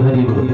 हरि बोल।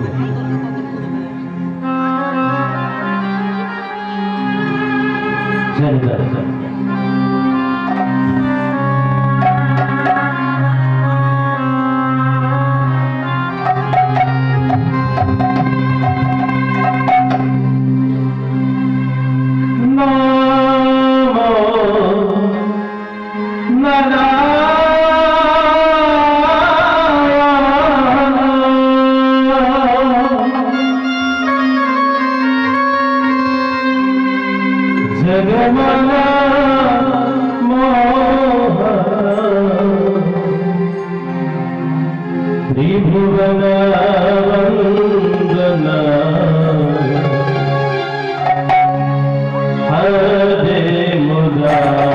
जगमना मोह त्रिभुवन वंदना हरे मुरारी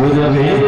गुरवे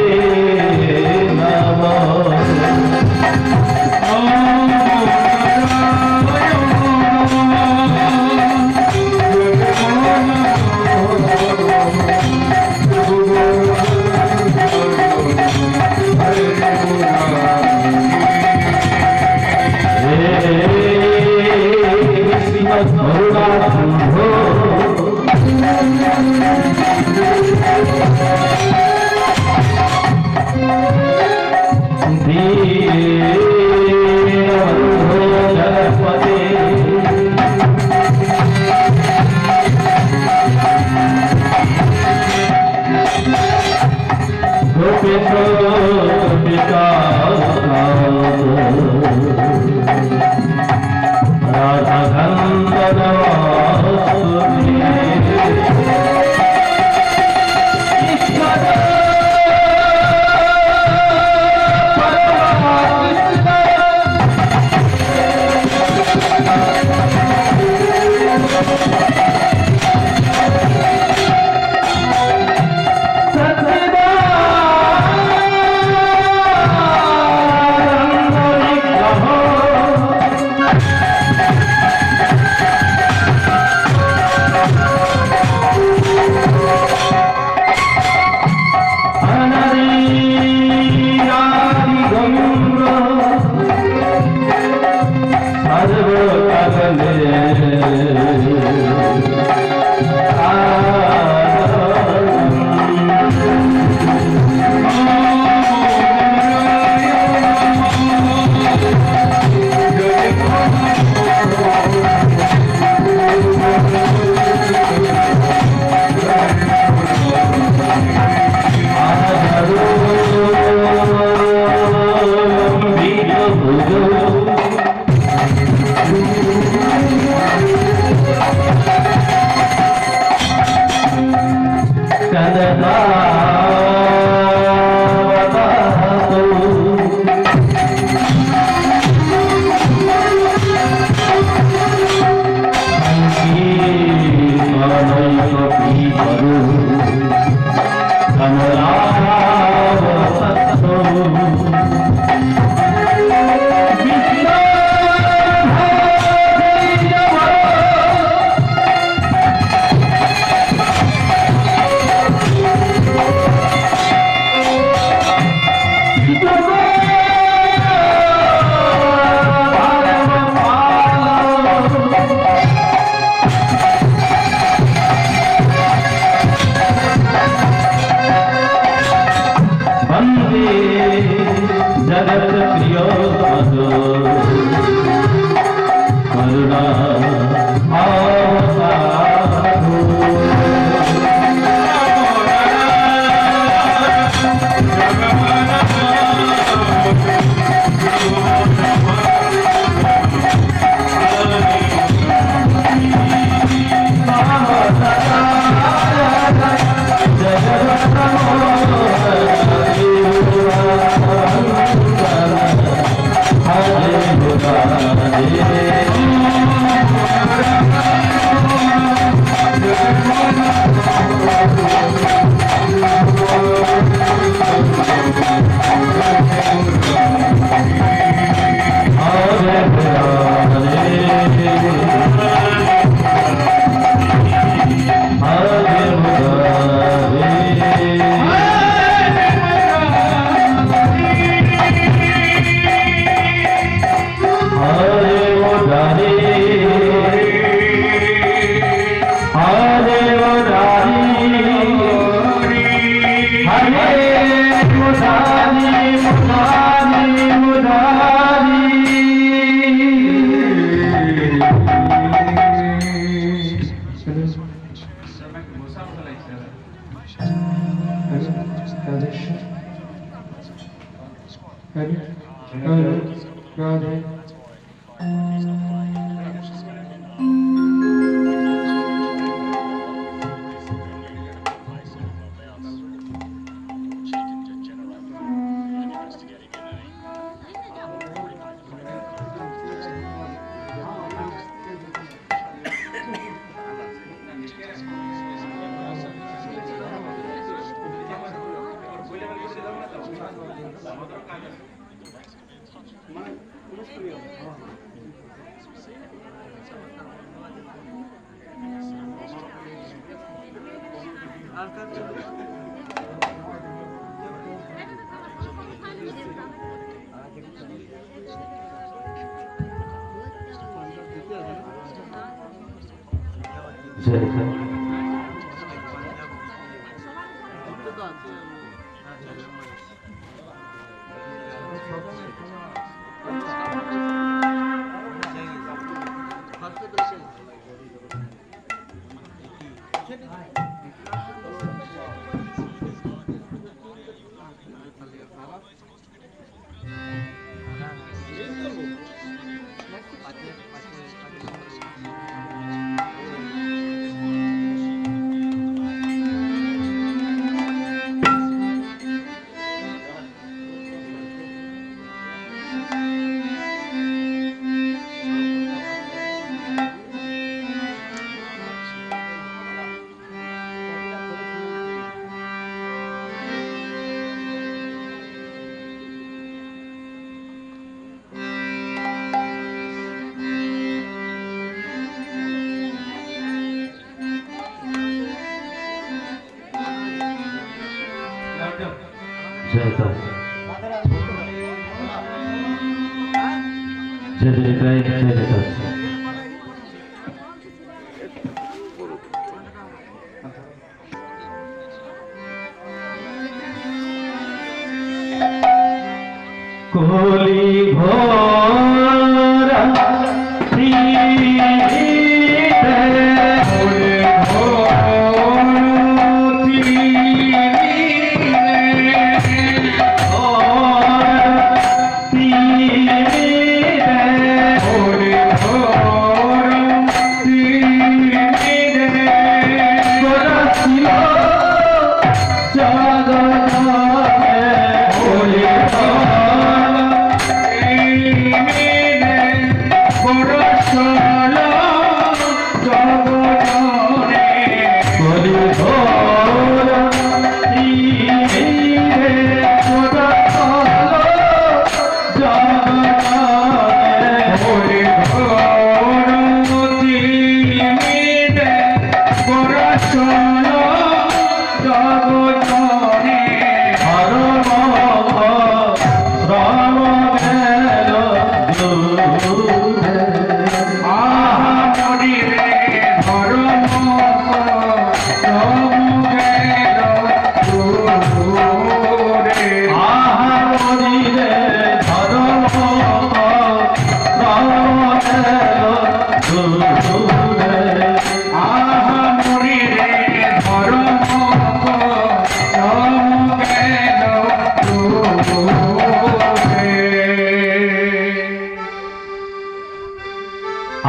কোলি ভরা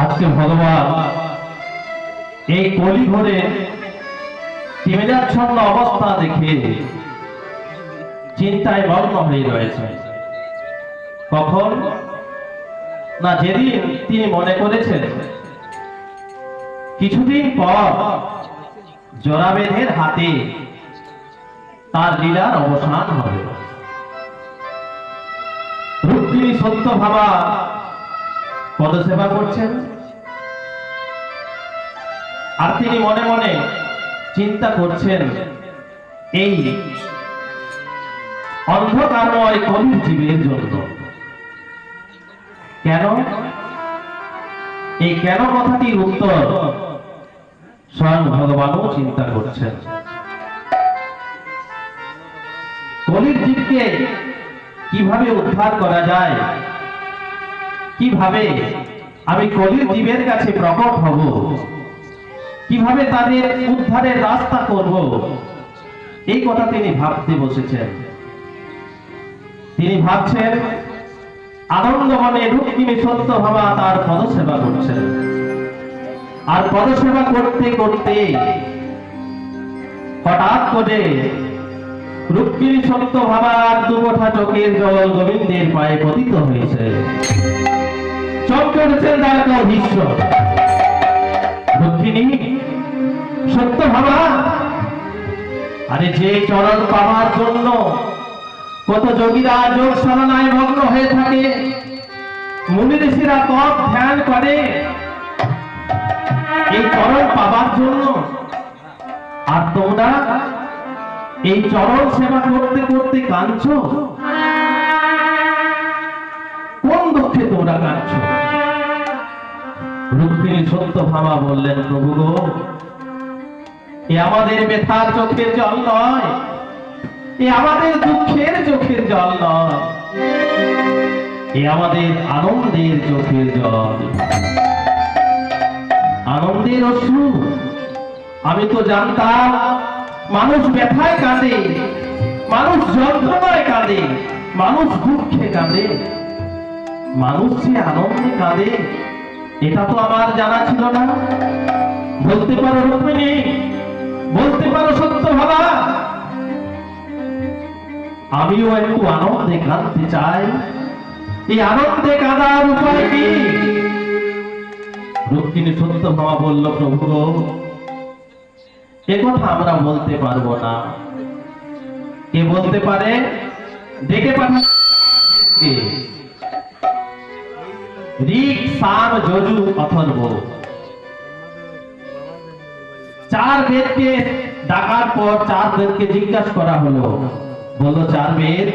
আজকে ভগবান এই কলি ঘরে তিমিরাচ্ছন্ন অবস্থা দেখে চিন্তায় মগ্ন হয়ে রয়েছে। কখন না যেদিন তিনি মনে করেছেন কিছুদিন পর জরাবেদের হাতে তার লীলার অবসান হবে। রুক্মিণী সত্য ভাবা পদসেবা করছেন, আর তিনি মনে মনে চিন্তা করছেন এই অন্ধকারময় কলির জীবের জন্য। কেন? এই কেন কথাটির উত্তর স্বয়ং ভগবানও চিন্তা করছেন। কলির জীবকে কিভাবে উদ্ধার করা যায়, কিভাবে আমি কলির জীবের কাছে প্রকট হব, কিভাবে তাদের উদ্ধারের রাস্তা করব, এই কথা তিনি ভাবতে বসেছেন। তিনি ভাবছেন আনন্দমনে রুক্মিণী সত্য ভাবা তার পদসেবা করছেন। আর পদসেবা করতে করতে হঠাৎ করে রুক্মিণী সত্য ভাবার দুকোঠা চোখের জল গোবিন্দের পায়ে পতিত হয়েছে। চমকে উঠেছেন দ্বারকাধীশ্বর। রুক্মিণী সত্য ভাবা, আরে যে চরণ পাওয়ার জন্য কত যোগীরা যোগ সাধনায় মগ্ন হয়ে থাকে, মুনি ঋষিরা তপ ধ্যান করে এই চরণ পাবার জন্য, আর তোমরা এই চরণ সেবা করতে করতে কাঁদছো। কোন দুঃখে তোমরা কাঁদছো? রুক্মিণী সত্যভামা বললেন, প্রভু গো, এ আমাদের ব্যথার চোখের জল নয়, এ আমাদের দুঃখের চোখের জল নয়, এ আমাদের আনন্দের চোখের জল, আনন্দের অশ্রু। আমি তো জানতাম মানুষ ব্যথায় কাঁদে, মানুষ যন্ত্রণায় কাঁদে, মানুষ দুঃখে কাঁদে, মানুষ যে আনন্দে কাঁদে এটা তো আমার জানা ছিল না। বলতে পারো রুক্মিণী, বলতে পারো সত্যভামা, আমিও একটু আনন্দে কাঁদতে চাই, এই আনন্দে কাঁদার উপায় কি? রুক্মিণী সত্যভামা বলল, প্রভু গো, এ কথা আমরা বলতে পারবো না। কে বলতে পারে? ডেকে পাঠান। ঋক, সাম, যজু, অথর্ব, 4 বেদকে ডাকার পর 4 বেদকে জিজ্ঞাসা করা হলো। বললো, 4 বেদ,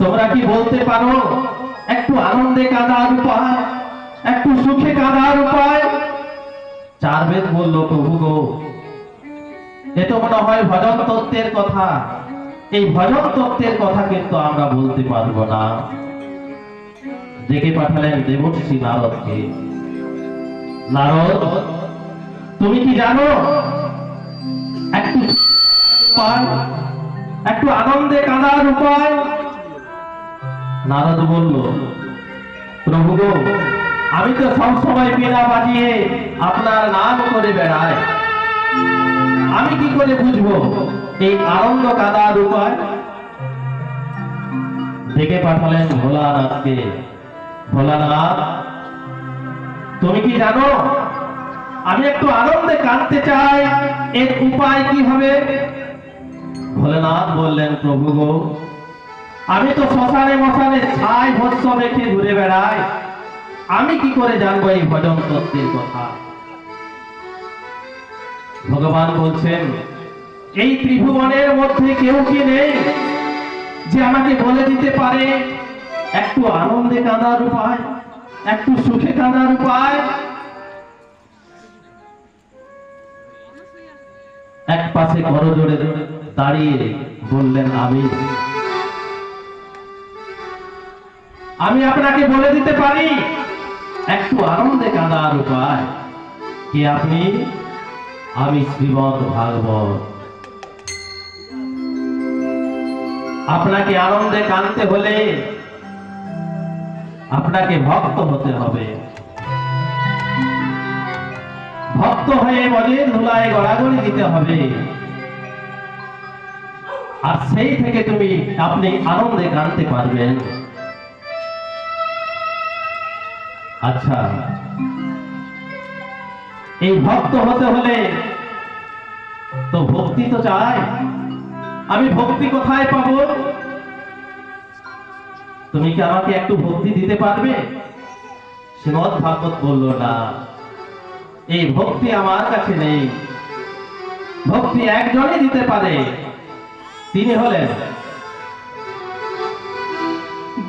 তোমরা কি বলতে পারো একটু আনন্দে কাঁদার উপায়, একটু সুখে কাঁদার উপায়? 4 বেদ বলল, প্রভু গো, এ তো মনে হয় ভজন তত্ত্বের কথা, এই ভজন তত্ত্বের কথা কিন্তু আমরা বলতে পারবো না। ডেকে পাঠালেন দেবর্ষি নারদকে। নারদ, তুমি কি জানো একটু উপায়, একটু আনন্দে কাঁদার উপায়? নারদ বলল, প্রভু গো, আমি তো সবসময় বীণা বাজিয়ে আপনার নাম করে বেড়াই, আমি কি করে বুঝবো এই আনন্দ কাঁদার উপায়? ডেকে পাঠালেন ভোলানাথকে। ভোলানাথ, তুমি কি জানো আমি একটু আনন্দে কাঁদতে চাই, এর উপায় কি হবে? ভোলানাথ বললেন, প্রভু গো, আমি তো শ্মশানে মশানে ছাই ভস্য রেখে ঘুরে বেড়াই, আমি কি করে জানবো এই ভজন তত্ত্বের কথা? ভগবান বলছেন, এই ত্রিভুবনের মধ্যে কেউ কি নেই যে আমাকে বলে দিতে পারে একটু আনন্দে কাঁদার উপায়, একটু সুখে কাঁদার উপায়? এক পাশে করজোড়ে দাঁড়িয়ে বললেন, আমি আপনাকে বলে দিতে পারি একটু আনন্দে কাঁদার উপায়। কি আপনি? আমি শ্রীমদ্ ভাগবত। আপনাকে আনন্দে কাঁদতে হলে আপনাকে ভক্ত হতে হবে, ভক্ত হয়ে মনের ধুলায় গড়াগড়ি দিতে হবে, আর সেই থেকে আপনি আনন্দে কাঁদতে পারবেন। আচ্ছা, এই ভক্ত হতে হলে তো ভক্তি তো চাই। আমি ভক্তি কোথায় পাবো? তুমি কি আমাকে একটু ভক্তি দিতে পারবে? শ্রীমদ্ ভাগবত বলল, না, এই ভক্তি আমার কাছে নেই। ভক্তি একজনই দিতে পারে, তিনি হলেন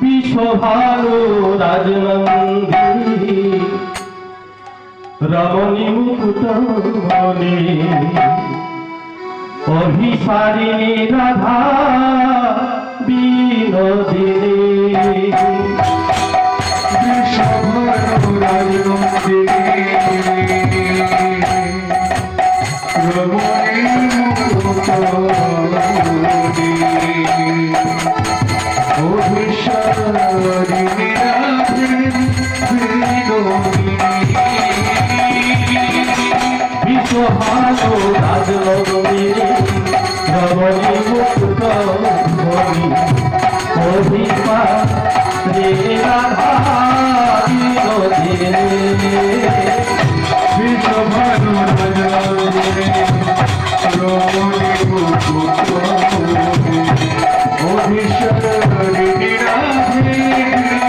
বিশ্বভানু রাজনন্দিনী রমণী মুকুটমণি অভিসারিণী রাধা বিনোদিনী। বিশ্বভানু রাজনন্দিনী রমণী মুকুটমণি অভিসারিণী রাধা বিনোদিনী। বিশ্বভানু রাজনন্দিনী রমণী মুকুটমণি অভিসারিণী রাধা বিনোদিনী। বিশ্বভানু রাজনন্দিনী রমণী মুকুটমণি অভিসারিণী রাধা বিনোদিনী।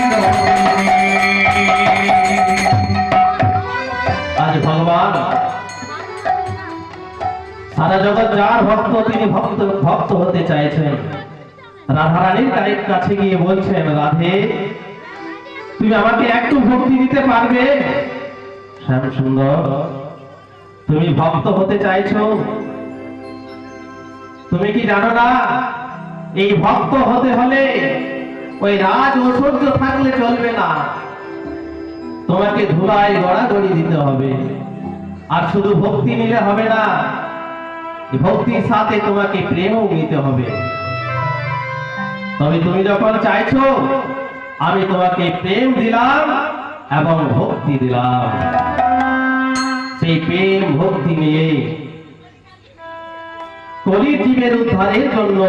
জগৎ যার ভক্ত তিনি ভক্ত ভক্ত হতে চাইছেন। রাধারানীর কাছে গিয়ে বলছেন, রাধে তুমি আমাকে একটু ভক্তি দিতে পারবে? শ্যাম সুন্দর, তুমি ভক্ত হতে চাইছো? তুমি কি জানো না এই ভক্ত হতে হলে ওই রাজ ঐশ্বর্য থাকলে চলবে না, তোমাকে ধুলায় গড়াগড়ি দিতে হবে। আর শুধু ভক্তি নিলে হবে না, এই ভক্তির সাথে তোমাকে প্রেমও নিতে হবে। তবে তুমি যখন চাইছো আমি তোমাকে প্রেম দিলাম এবং ভক্তি দিলাম। সেই প্রেম ভক্তি নিয়ে কলির জীবের উদ্ধারের জন্য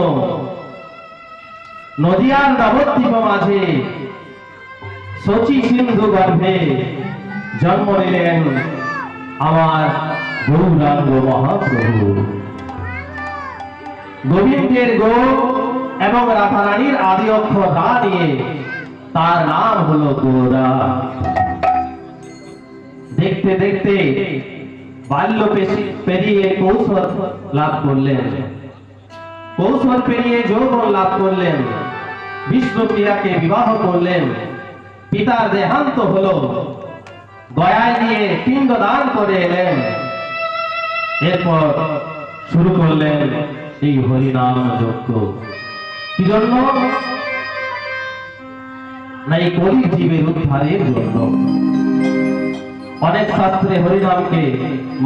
নদিয়ার নবদ্বীপ মাঝে শচী সিন্ধু গর্ভে জন্ম নিলেন আমার গৌরাঙ্গ মহাপ্রভু। গোবিন্দের গো এবং রাধারানীর আদি অক্ষর রা নিয়ে তার নাম হলো গৌরা। দেখতে দেখতে বাল্য পেরিয়ে কৌশল লাভ করলেন, কৌশল পেরিয়ে যৌবন লাভ করলেন, বিষ্ণুপ্রিয়াকে বিবাহ করলেন। পিতার দেহান্ত হলো, গয়ায় নিয়ে পিণ্ড দান করে এলেন। এরপর শুরু করলেন এই হরিনাম যজ্ঞ। কি জন্য? না এই কলির জীবের উদ্ধারের জন্য। অনেক শাস্ত্রে হরিনামকে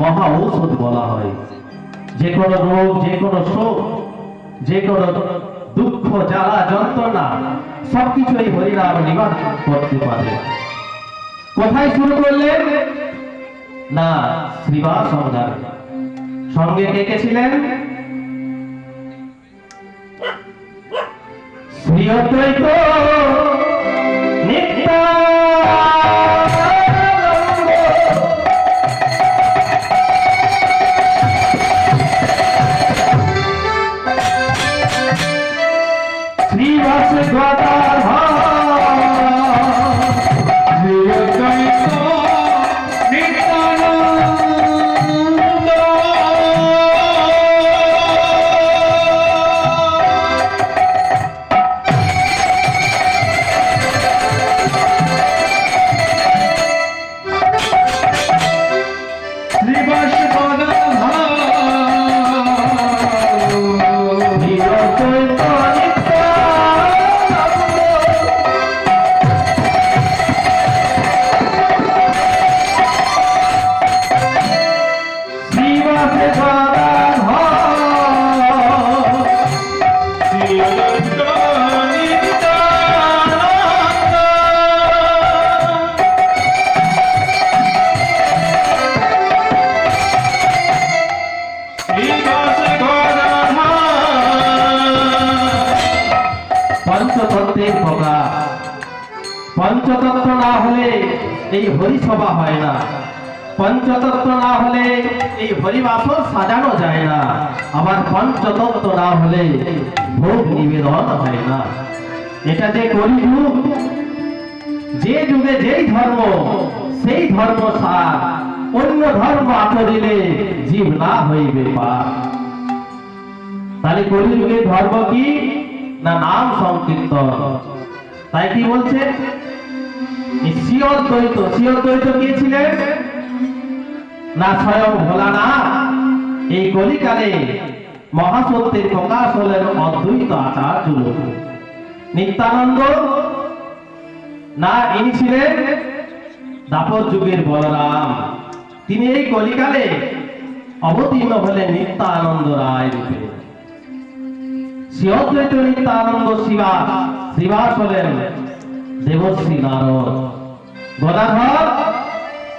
মহা ঔষধ বলা হয়। যে কোনো রোগ, যে কোনো শোক, যে কোনো দুঃখ, জ্বালা, যন্ত্রণা সবকিছু এই হরিনাম নিবারণ করতে পারে। কোথায় শুরু করলেন? না শ্রীবাস সঙ্গার সঙ্গে কে কে ছিলেন? শ্রী অদ্বৈত শ্রীবাস গদাধর পঞ্চতত্ত্বের প্রকাশ। পঞ্চতত্ত্ব না হলে এই হরিসভা হয় না, পঞ্চতত্ত্ব না হলে এই হরিবাসর সাজানো যায় না, আবার পঞ্চতত্ত্ব না হলে ভোগ নিবেদন হয় না। এটা যে কলিযুগ, যে যুগে যেই ধর্ম সেই ধর্ম সার, অন্য ধর্ম আচরিলে জীব না হইবে পার। তাহলে কলিযুগের ধর্ম কি? না নাম সংকীর্তন। তাই কি বলছে? শ্রী অদ্বৈত, শ্রী অদ্বৈত কে ছিলেন? না স্বয়ং ভোলানাথ। এই কলিকালে মহাসত্যের প্রকাশ হলেন অদ্বৈত আচার্য। নিত্যানন্দ না ইনি ছিলেন দাপর যুগের বলরাম। তিনি এই কলিকালে অবতীর্ণ হলেন নিত্যানন্দ রায় রূপে। শ্রী অদ্বৈত নিত্যানন্দ শ্রীবাস, শ্রীবাস হলেন দেবশ্রী নারদ। গদাধর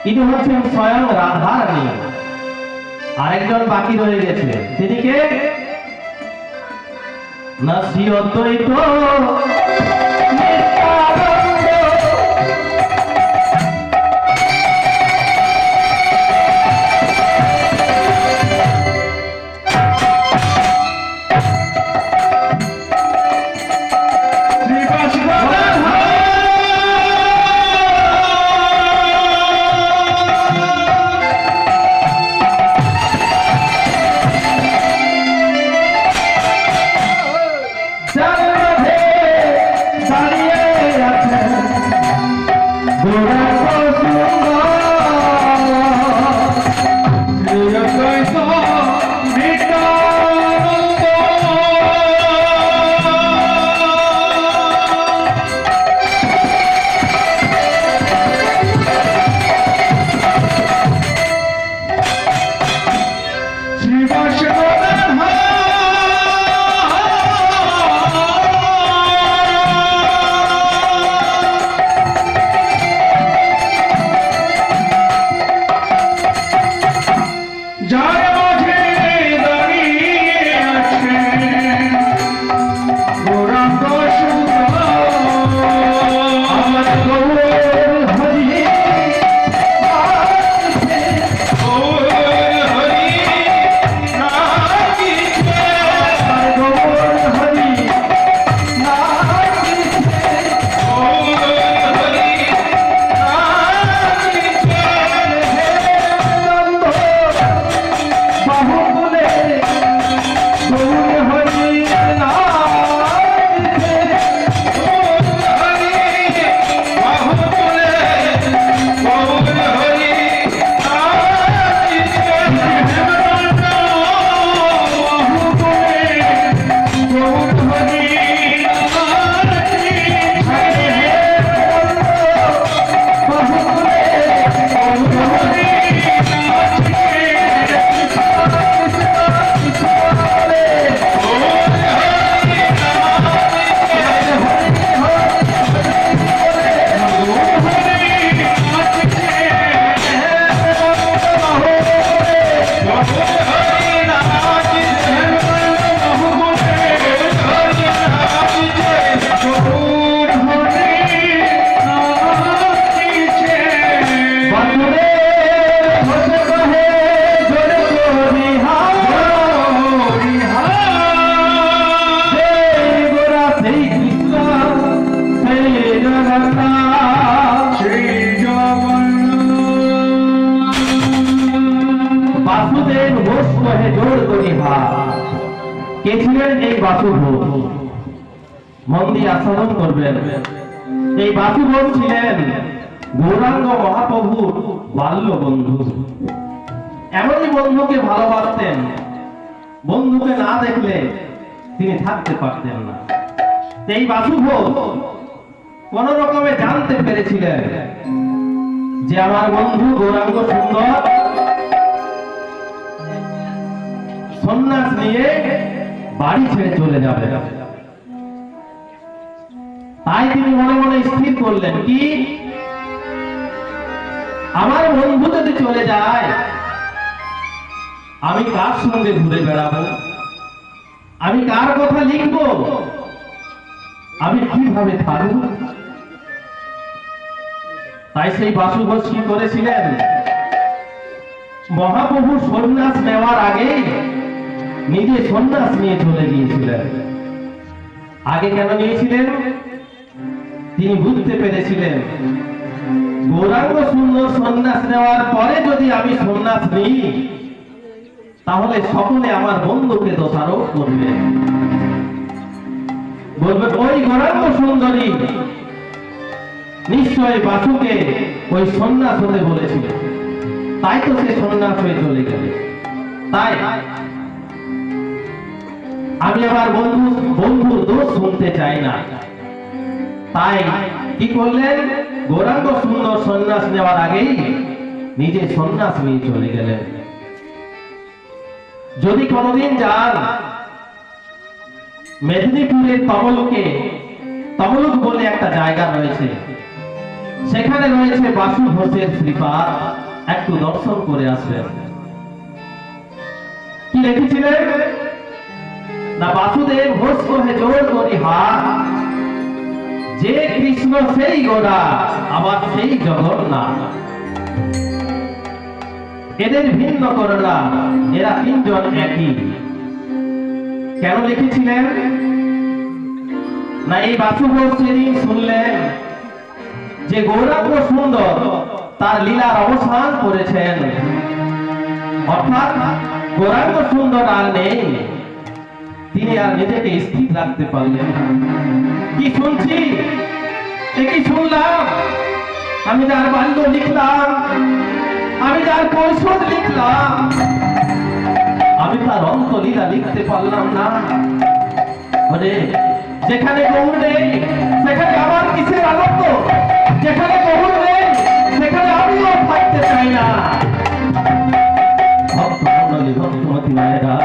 ইনি হচ্ছেন স্বয়ং রাধারানী। আরেকজন বাকি রয়ে গেছে, তিনি কে? না শ্রী অদ্বৈত কে ছিলেন এই বাসুভূত? মন দিয়ে আস্বাদন করবেন। এই বাসুভূত ছিলেন গৌরাঙ্গ মহাপ্রভুর বাল্য বন্ধু। এমনই বন্ধুকে ভালোবাসতেন, বন্ধুকে না দেখলে তিনি থাকতে পারতেন না। এই বাসুভূত কোন রকমে জানতে পেরেছিলেন যে আমার বন্ধু গৌরাঙ্গ সুন্দর সন্ন্যাস নিয়ে বাড়ি ছেড়ে চলে যাবে। তাই তিনি মনে মনে স্থির করলেন কি, আমার বন্ধু যদি চলে যায় আমি কার সঙ্গে ঘুরে বেড়াবো, আমি কার কথা লিখবো, আমি কিভাবে থাকবো? তাই সেই বাসুভূত কি করেছিলেন, মহাপ্রভু সন্ন্যাস নেওয়ার আগে নিজে সন্ন্যাস নিয়ে চলে গিয়েছিলেন। আগে কেন নিয়েছিলেন? তিনি বুঝতে পেরেছিলেন গৌরাঙ্গ সুন্দর সন্ন্যাস নেওয়ার পরে যদি আমি সন্ন্যাস নিই তাহলে সকলে আমার বন্ধুকে দোষারোপ করবে, বলবে ওই গৌরাঙ্গ সুন্দরী নিশ্চয় বাসুকে ওই সন্ন্যাস হতে বলেছিল, তাই তো সে সন্ন্যাস হয়ে চলে গেলে। তাই আমি আমার বন্ধুর দোষ শুনতে চাই না। তাই কি করলেন, গৌরাঙ্গ সুন্দর সন্ন্যাস নেওয়ার আগেই নিজে সন্ন্যাস নিয়ে চলে গেলেন। যদি কোনদিন যান মেদিনীপুরের তমলুক বলে একটা জায়গা রয়েছে, সেখানে রয়েছে বাসু ঘোষের শ্রীপাদ, একটু দর্শন করে আসবেন। কি লিখেছিলেন না, বাসুদেব ঘোষ কহে জোর করি হাত, যে কৃষ্ণ সেই গোরা আবার সেই জগন্নাথ, এদের ভিন্ন করোনা, এরা তিনজন একই। কেন লিখেছিলেন না, এই বাসু ঘোষ সেদিন শুনলেন যে গৌরাঙ্গ সুন্দর তার লীলার অবসান করেছেন, অর্থাৎ গৌরাঙ্গ সুন্দর আর নেই, তিনি আর নিজেকে স্থির রাখতে পারলেন না। কি শুনছি, কি শুনলাম, আমি যার বাল্য লিখলাম, আমি যার কৈশোর লিখলাম, আমি তার অন্তলীলা লিখতে পারলাম না। মানে যেখানে গৌর নেই সেখানে আমার কিসের আনন্দ, যেখানে গৌর নেই সেখানে আমিও থাকতে চাই না। ভক্তমণ্ডলী, ভক্তমতী মায়েরা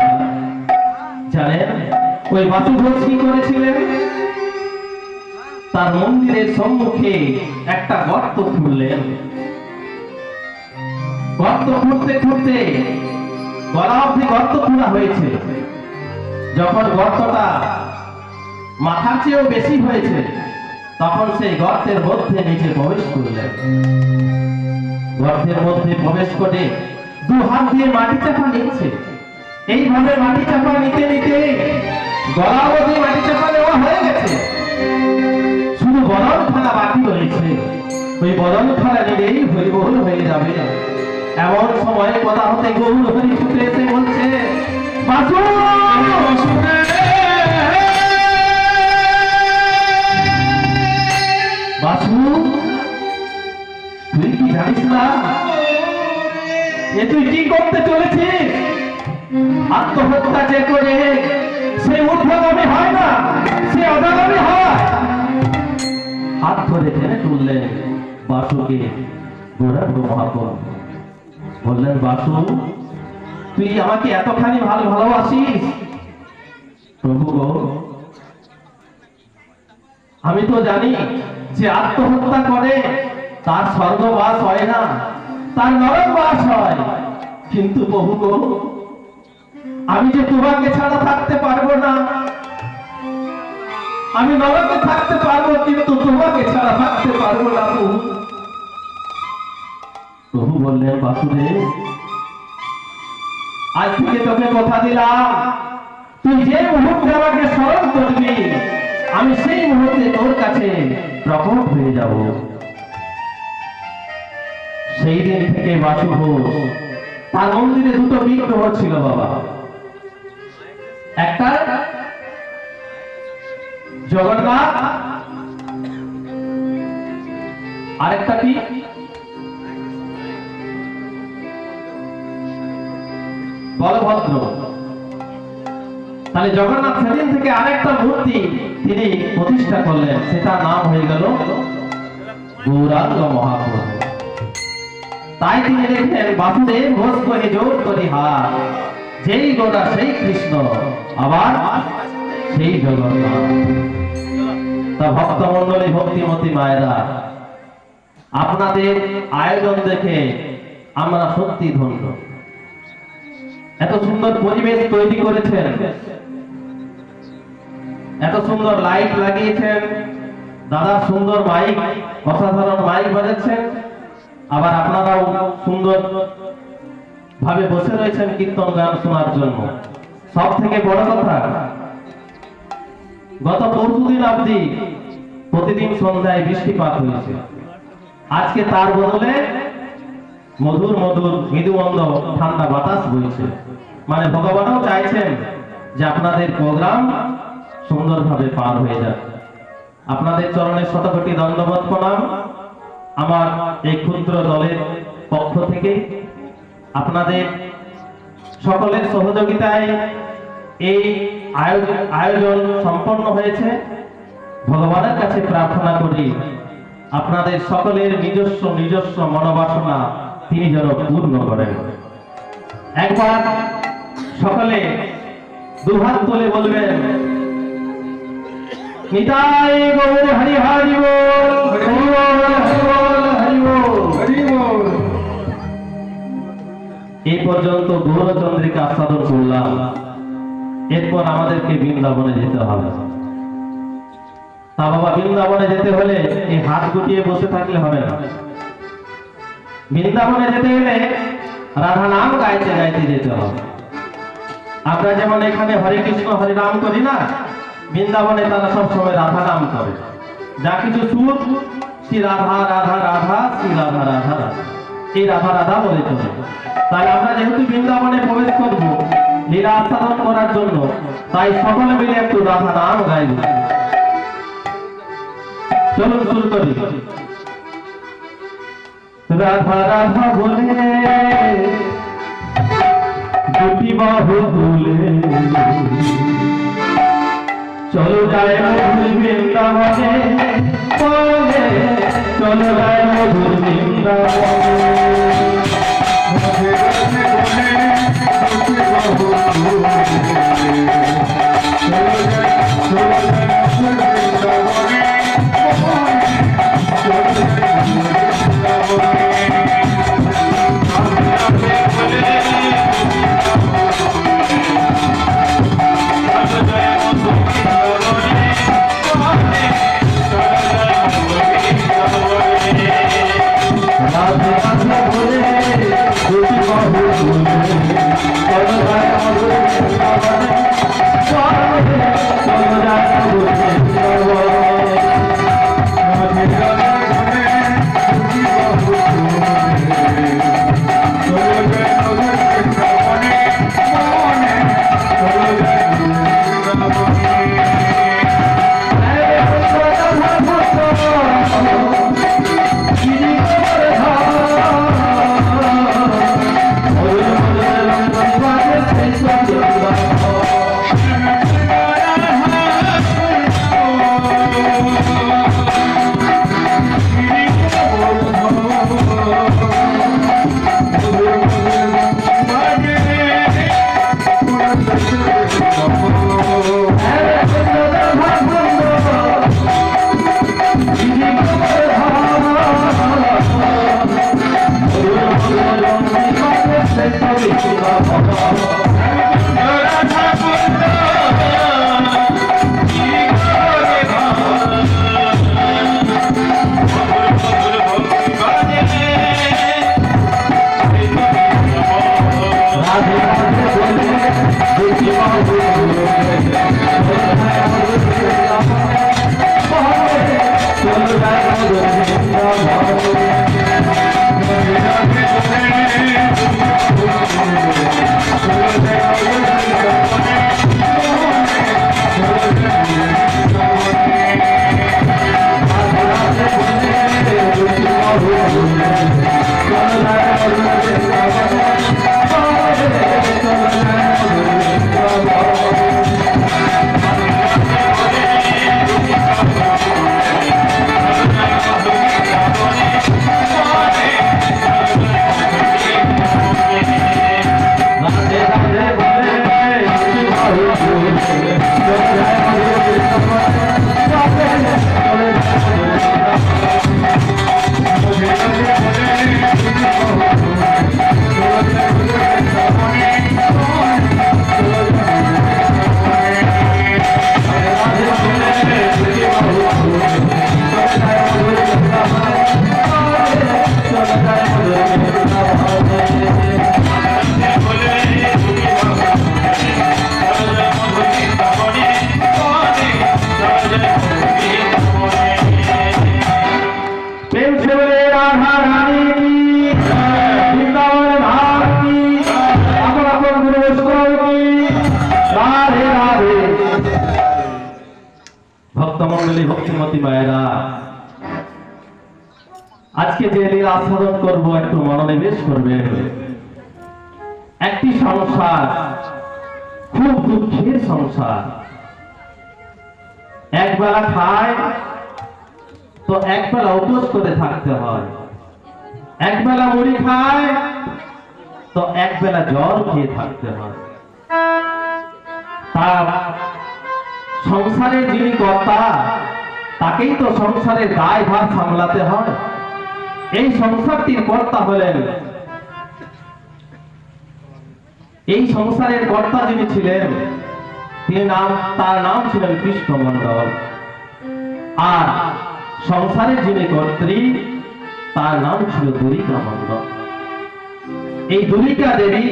জানেন ওই বাসু ঘোষ কি করেছিলেন, তার মন্দিরের সম্মুখে একটা গর্ত খুঁড়লেন। গর্ত খুঁড়তে খুঁড়তে গলা অবধি গর্ত খোঁড়া হয়েছে। যখন গর্তটা মাথার চেয়েও বেশি হয়েছে তখন সেই গর্তের মধ্যে নিচে প্রবেশ করলেন। গর্তের মধ্যে প্রবেশ করে দু হাত দিয়ে মাটি চাপা নিচ্ছে। এইভাবে মাটি চাপা নিতে নিতে গলা অবধি মাটি চাপা নেওয়া হয়ে গেছে, শুধু বদন খানা বাকি রয়েছে। ওই বদন খানা নিলেই হরিবহুল হয়ে যাবে। এমন সময় কথা হতে গৌর হরি ছুটে এসে বলছে, বাসু বাসু, তুই কি জানিস না এ তুই কি করতে চলেছিস? আত্মহত্যা যে করে সে ঊর্ধ্বগামী হয় না, সে অধগামী হয়। হাত ধরে টেনে তুললেন বাসুকে গৌরাঙ্গ মহাপ্রভু। বললেন, বাসু তুই আমাকে এতখানি ভালোবাসিস? প্রভু গো, আমি তো জানি যে আত্মহত্যা করে তার স্বর্গবাস হয় না, তার নরকবাস হয়। কিন্তু প্রভু গো, আমি যে তোমাকে ছাড়া থাকতে পারবো না। আমি নরকে থাকতে পারবো কিন্তু তোমাকে ছাড়া থাকতে পারবো না। প্রভু বললেন, বাসুদেব আজ থেকে তোকে কথা দিলাম, তুই যে মুহূর্তে আমাকে স্মরণ করবি আমি সেই মুহূর্তে তোর কাছে প্রকট হয়ে যাব। সেই দিন থেকে বাসু ঘোষ তার মন্দিরে দুটো বিগ্রহ ছিল বাবা। একটা জগন্নাথ, আরেকটা কি বলভদ্র। তাহলে জগন্নাথ সেদিন থেকে আরেকটা মূর্তি তিনি প্রতিষ্ঠা করলেন, সেটা নাম হয়ে গেল গৌরাঙ্গ মহাপ্রভু। তাই তিনি লিখলেন বাসুদেব ঘোষ করে জোর করি হাত, যেই গোড়া সেই কৃষ্ণ, আবার সেই জগন্নাথ। তা ভক্ত মন্ডলী, ভক্তিমতী মায়েরা, আপনাদের আয়োজন দেখে আমরা সত্যি ধন্য। এত সুন্দর পরিবেশ তৈরি করেছেন, এত সুন্দর লাইট লাগিয়েছেন, দাদা সুন্দর মাইক, অসাধারণ মাইক বাজাচ্ছেন, আবার আপনারাও সুন্দর ভাবে বসে রয়েছেন কীর্তন গান শোনার জন্য। সব থেকে বড় কথা, গত পরশুদিন অবধি প্রতিদিন সন্ধ্যায় বৃষ্টিপাত হয়েছে, আজকে তার বদলে মধুর মধুর মৃদুমন্দ ঠান্ডা বাতাস বইছে। মানে ভগবানও চাইছেন যে আপনাদের প্রোগ্রাম সুন্দরভাবে পার হয়ে যাক। আপনাদের চরণে শতকোটি দণ্ডবত প্রণাম। আমার এই ক্ষুদ্র দলের পক্ষ থেকে আপনাদের সকলের সহযোগিতায় এই আয়োজন সম্পন্ন হয়েছে। ভগবানের কাছে প্রার্থনা করি আপনাদের সকলের নিজস্ব মনোবাসনা তিনি যেন পূর্ণ করেন। একবার সকলে দুহাত তুলে বলবেন, নিতাই গৌর হরি হরি বল, হরি বল, হরি বল, হরি বল, হরি বল। এই পর্যন্ত গৌরচন্দ্রিকা আস্বাদন করলাম। এরপর আমাদেরকে বৃন্দাবনে যেতে হবে। তা বাবা, বৃন্দাবনে যেতে হলে এই হাত গুটিয়ে বসে থাকলে হবে না। বৃন্দাবনে যেতে গেলে রাধা নাম গাইতে গাইতে যেতে হবে। আমরা যেমন এখানে হরে কৃষ্ণ হরে রাম করি না, বৃন্দাবনে তারা সবসময় রাধা নাম করে। যা কিছু সুর, শ্রী রাধা রাধা রাধা, শ্রী রাধা রাধা রাধা, এই রাধা রাধা বলে চলে। তাই আমরা যেহেতু বৃন্দাবনে প্রবেশ করব লীলা আস্বাদন করার জন্য, তাই সকলে মিলে একটু রাধা নাম গাইব। চলুন শুরু করি। রাধা রাধা বলে দুটি বাহু তুলে চলো যায় মধুর বৃন্দাবনে, বলে চলো যায় মধুর বৃন্দাবনে। রাধে রাধে বলে দুটি বাহু তুলে চলো যায় মধুর বৃন্দাবনে, চলো যায় মধুর রাধে রাধে বলে দুটি বাহু তুলে চলো যায় মধুর বৃন্দাবনে, বলে চলো যায় মধুর বৃন্দাবনে। রাধে রাধে বলে দুটি বাহু তুলে চলো যায় মধুর বৃন্দাবনে, বলে চলো যায় মধুর Thank you. মন্ডলী, ভক্তিমতী মায়েরা, আজকে যে লীলা আস্বাদন করব একটু মনোনিবেশ করবেন। একটি সংসার, খুব দুঃখের সংসার। একবেলা খায় তো একবেলা উপোস করে থাকতে হয়, একবেলা মুড়ি খায় তো একবেলা জল খেয়ে থাকতে হয়। তার সংসারের যিনি কর্তা, তাকেই তো সংসারের দায়ভার সামলাতে হয়। এই সংসারটির কর্তা হলেন, এই সংসারের কর্তা যিনি ছিলেন, তার নাম ছিলেন কৃষ্ণমণ্ডল। আর সংসারের যিনি কর্ত্রী, তার নাম ছিল দুরিকা মণ্ডল। এই দুরিকা দেবী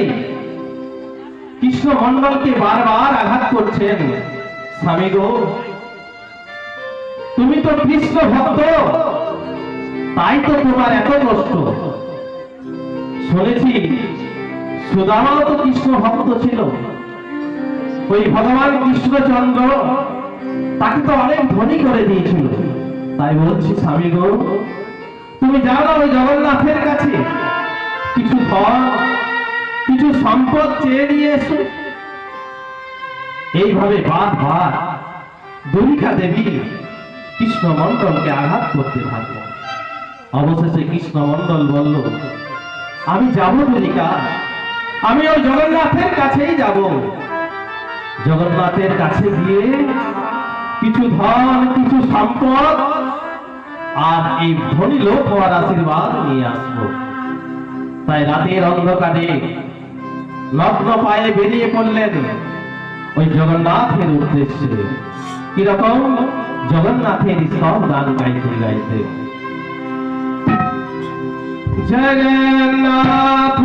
কৃষ্ণমণ্ডলকে বারবার আঘাত করছেন, স্বামী গো, তুমি তো কৃষ্ণ ভক্ত, তাই তো তোমার এত কষ্ট। শুনেছি সুদামাও তো কৃষ্ণ ভক্ত ছিল, ওই ভগবান কৃষ্ণচন্দ্র তাকে তো অনেক ধনী করে দিয়েছিল। তাই বলছি স্বামী গো, তুমি জানো ওই জগন্নাথের কাছে কিছু ধন, কিছু সম্পদ চেয়ে নিয়ে এসো। এইভাবে বারবার দুরিকা দেবী কৃষ্ণমণ্ডলকে আঘাত করতে থাকে। অবশেষে কৃষ্ণমণ্ডল বলল, আমি যাব দুরিকা, আমি ওই জগন্নাথের কাছেই যাব। জগন্নাথের কাছে গিয়ে কিছু ধন, কিছু সম্পদ আর এই ধনী লোক হওয়ার আশীর্বাদ নিয়ে আসবো। তাই রাতের অন্ধকারে নগ্ন পায়ে বেরিয়ে পড়লেন ওই জগন্নাথের উদ্দেশ্যে। কিরকম? জগন্নাথের সব গান গাইতে গাইতে। জগন্নাথ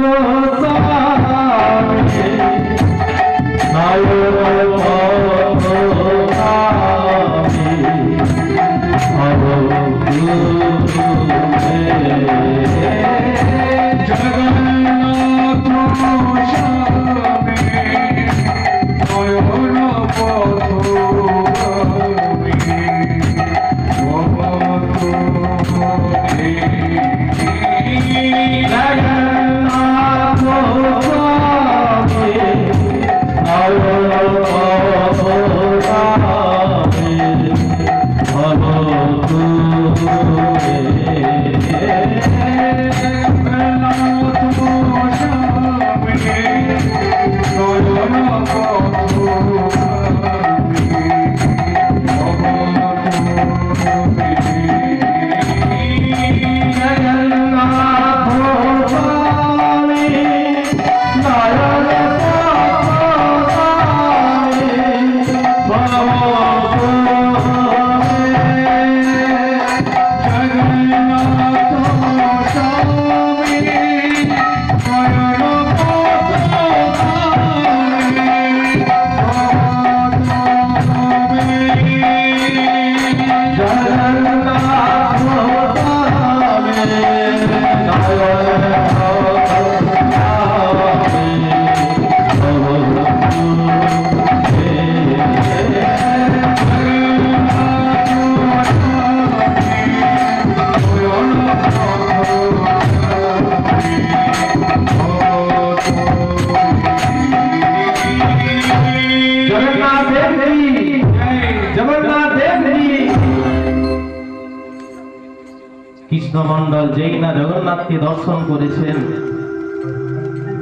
কৃষ্ণমণ্ডল যেই না জগন্নাথকে দর্শন করেছেন,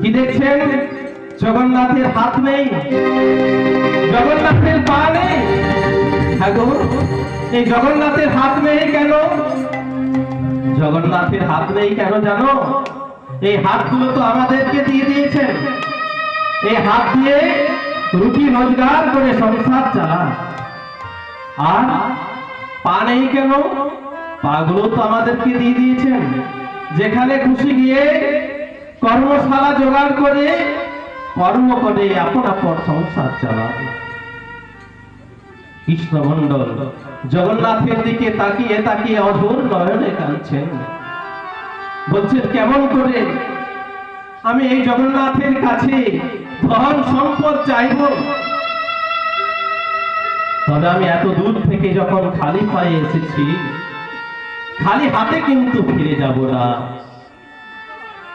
কি দেখছেন? জগন্নাথের হাত নেই, জগন্নাথের পা নেই। এই জগন্নাথের হাত নেই কেন? জগন্নাথের হাত নেই কেন জানো? এই হাতগুলো তো আমাদেরকে দিয়ে দিয়েছেন। এই হাত দিয়ে রুটি রোজগার করে সংসার চালান। আর পা নেই কেন? পাগুলো তো আমাদেরকে দিয়ে দিয়েছেন। যেখানে খুশি গিয়ে কর্মশালা জোগাড় করে কর্ম করে আপন আপন সংসার চালান। কৃষ্ণমণ্ডল জগন্নাথের দিকে তাকিয়ে তাকিয়ে অধর নয়নে কাঁদছেন, বলছেন কেমন করে আমি এই জগন্নাথের কাছে ধন সম্পদ চাইব? তবে আমি এত দূর থেকে যখন খালি পায়ে এসেছি, খালি হাতে কিন্তু ফিরে যাব না।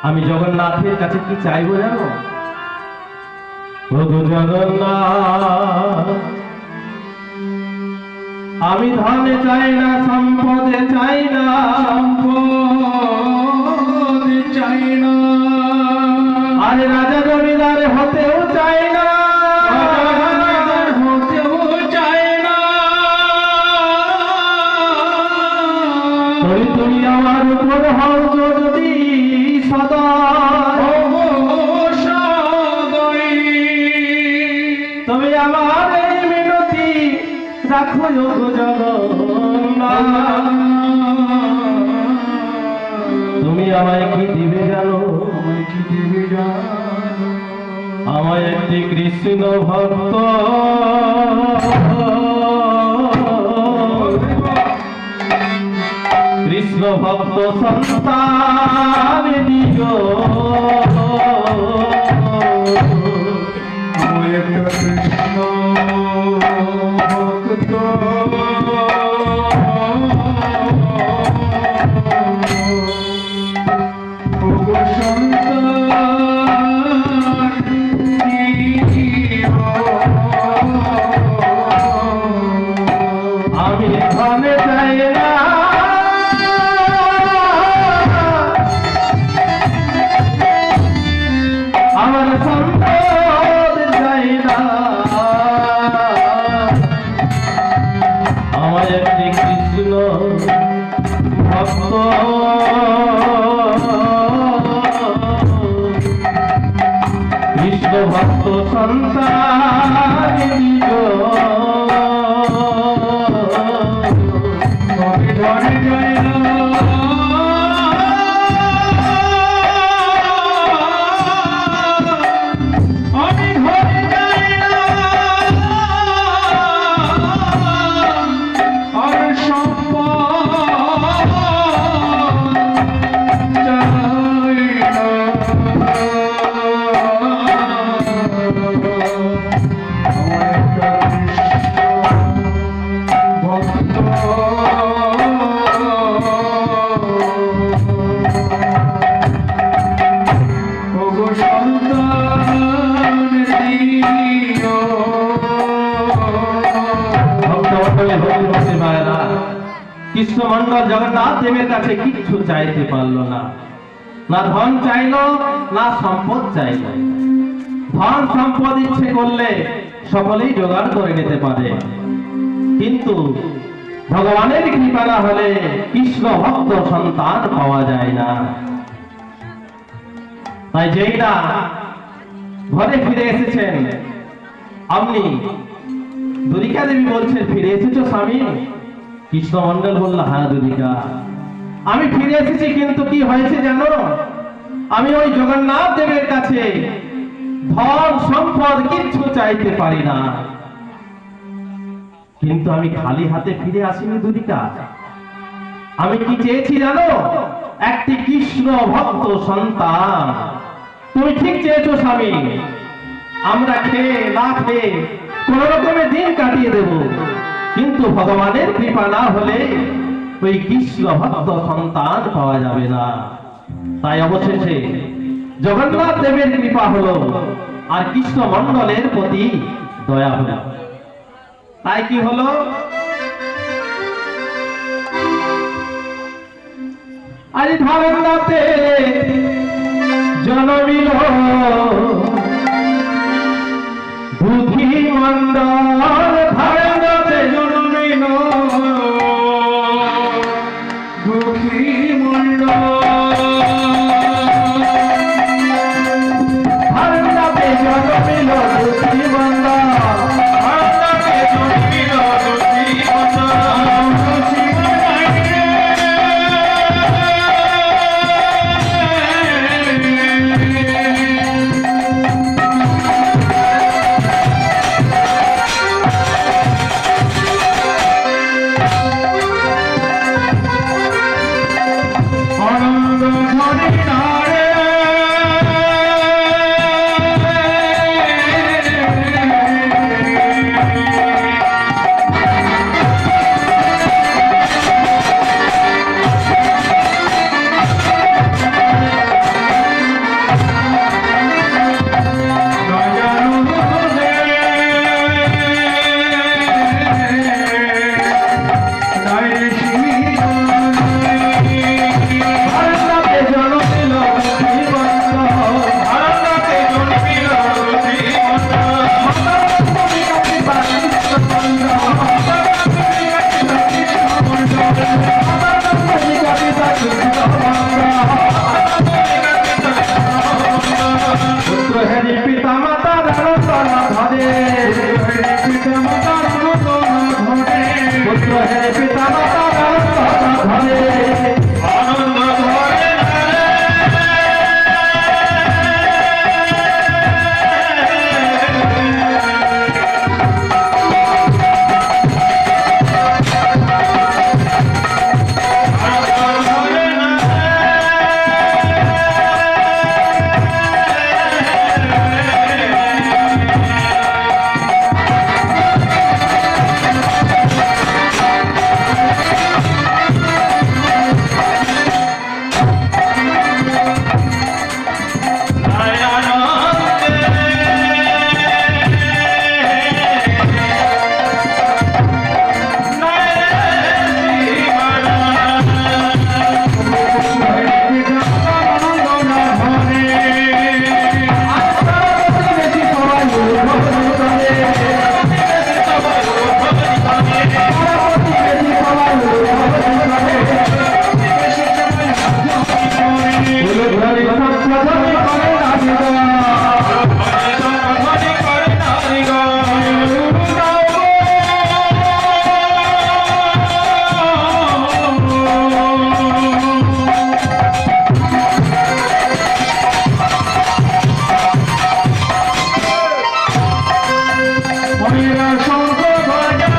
আমি জগন্নাথের কাছে কি চাইবো জানো? প্রভু জগন্নাথ, আমি ধনে চাই না, সম্পদে চাই না, সম্পদ চাই না, আরে রাজা জমিদার হতেও চাই না, রাজার হতেও চাই না। তুমি আমার উপর হও যদি সদা, তুমি আমার এই মিনতি রাখো গো জগন্নাথ। তুমি আমায় কি দিবে জানো? আমায় কি দিবে জানো? আমায় একটি কৃষ্ণ ভক্ত কৃষ্ণ ভক্ত সন্তান দিও। আমায় একটা কৃষ্ণ ভক্ত ওগো সন্তান দিও। আমি ধনে চাই না, আমার সম্পদ চাই না, আমার একটি কৃষ্ণ ভক্ত কৃষ্ণ ভক্ত সন্তান দিও। আমি ধরে যাই না, আমি ধরে যাই না, আর সম্পদ চাই না। আমার একটা কৃষ্ণ ভক্ত ওগো সন্তান দিও। ভক্তমণ্ডলী হরি ভক্তি মায়েরা, কৃষ্ণমণ্ডল জগন্নাথ দেবের কাছে কিচ্ছু চাইতে পারলো না। না ধন চাইলো, না সম্পদ চাইলো। ধন সম্পদ ইচ্ছে করলে সকলেই জোগাড় করে নিতে পারে, কিন্তু ভগবানের কৃপা না হলে কৃষ্ণ ভক্ত সন্তান পাওয়া যায় না। তাই যেই না ঘরে ফিরে এসেছেন, আপনি দুরিকা দেবী বলছেন, ফিরে এসেছো স্বামী? কৃষ্ণমণ্ডল বলল, হ্যাঁ দুরিকা, আমি ফিরে এসেছি, কিন্তু কি হয়েছে জানো? আমি ওই জগন্নাথ দেবের কাছে ধন সম্পদ কিচ্ছু চাইতে পারি না। কিন্তু আমি খালি হাতে ফিরে আসিনি দুরিকা। আমি কি চেয়েছি জানো? একটি কৃষ্ণ ভক্ত সন্তান। তুমি ঠিক চেয়েছো স্বামী, আমরা খেয়ে না খেয়ে কোন রকমের দিন কাটিয়ে দেব, কিন্তু ভগবানের কৃপা না হলে ওই কৃষ্ণ ভক্ত সন্তান পাওয়া যাবে না। তাই অবশেষে জগন্নাথ দেবের কৃপা হলো, আর কৃষ্ণ মণ্ডলের প্রতি দয়া হলো। তাই কি হলো? আরে ধরনাতে জনমিল বুদ্ধি মণ্ডল, ধরনাতে জন্মিল দুঃখী মণ্ডল, ধরনাতে জনমিল বুদ্ধি মণ্ডল, ভারতে জন্মিল দুঃখী মণ্ডল। খুশি মনাইরে শঙ্খ বাজা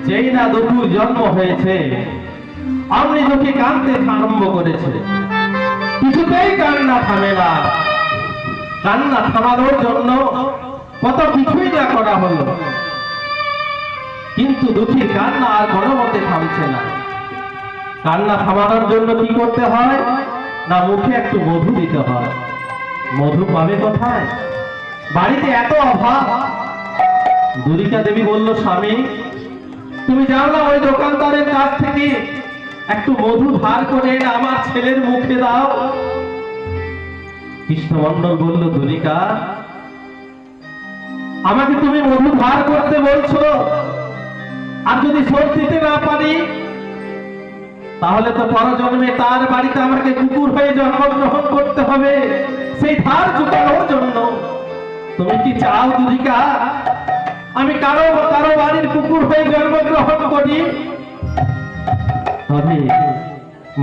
যেই না দুপুর জন্ম হয়েছে অমনি চোখে কাঁদতে আরম্ভ করেছে। কিছুতেই কান্না থামে না। কান্না থামানোর জন্য কত কিছুই না করা হলো, কিন্তু দুঃখীর কান্না আর কোনো মতে থামছে না। কান্না থামানোর জন্য কি করতে হয় না, মুখে একটু মধু দিতে হয়। মধু পাবে কোথায়? বাড়িতে এত অভাব। দুরিকা দেবী বলল, স্বামী তুমি জানো ওই দোকানদারের কাছ থেকে একটু মধু ধার করে এনে আমার ছেলের মুখে দাও। কৃষ্ণমন্ডল বলল, দুরিকা আমাকে তুমি মধু ধার করতে বলছো, আর যদি শোধ দিতে না পারি তাহলে তো পরজন্মে তার বাড়িতে আমাকে কুকুর হয়ে জন্মগ্রহণ করতে হবে সেই ধার চুকানোর জন্য। তুমি কি চাও দুরিকা আমি কারো কারো বাড়ির কুকুর হয়ে জন্মগ্রহণ করি? তবে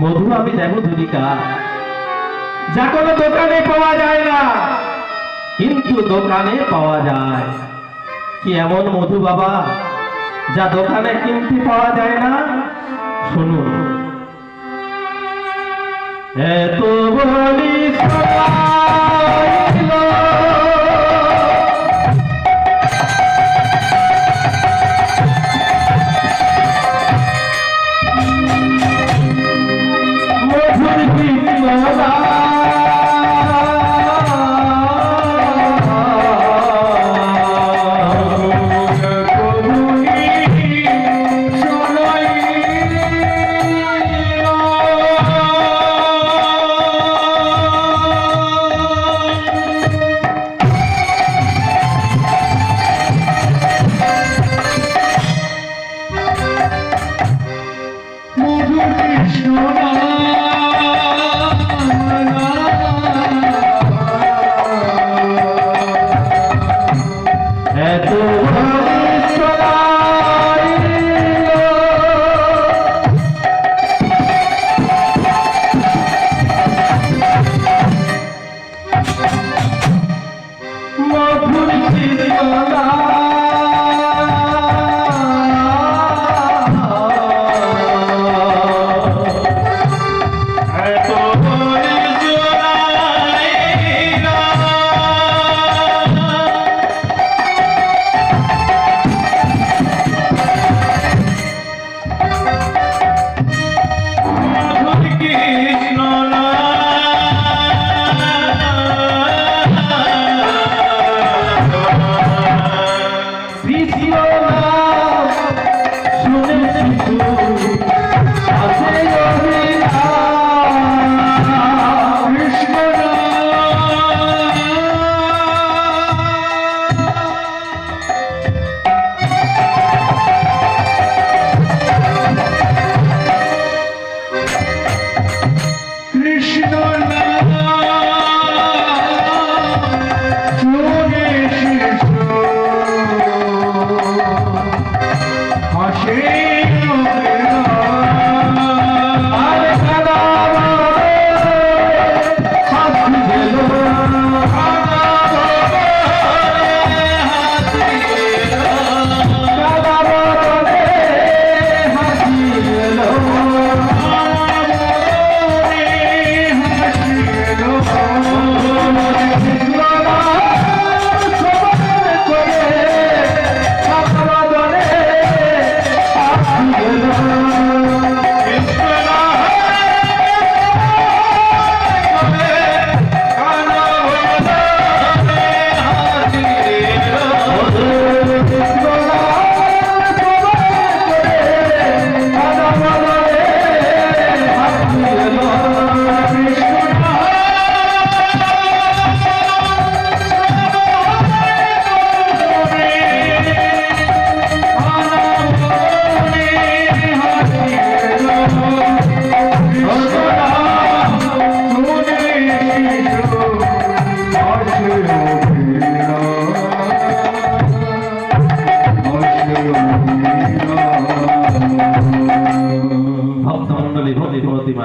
মধু আমি দেব দুরিকা, যা কোনো দোকানে পাওয়া যায় না, কিন্তু দোকানে পাওয়া যায়। কি এমন মধু বাবা যা দোকানে কিনতে পাওয়া যায় না? শুনুন। এত বলি সবাইল মধুর কৃষ্ণদা মধুর কৃষ্ণ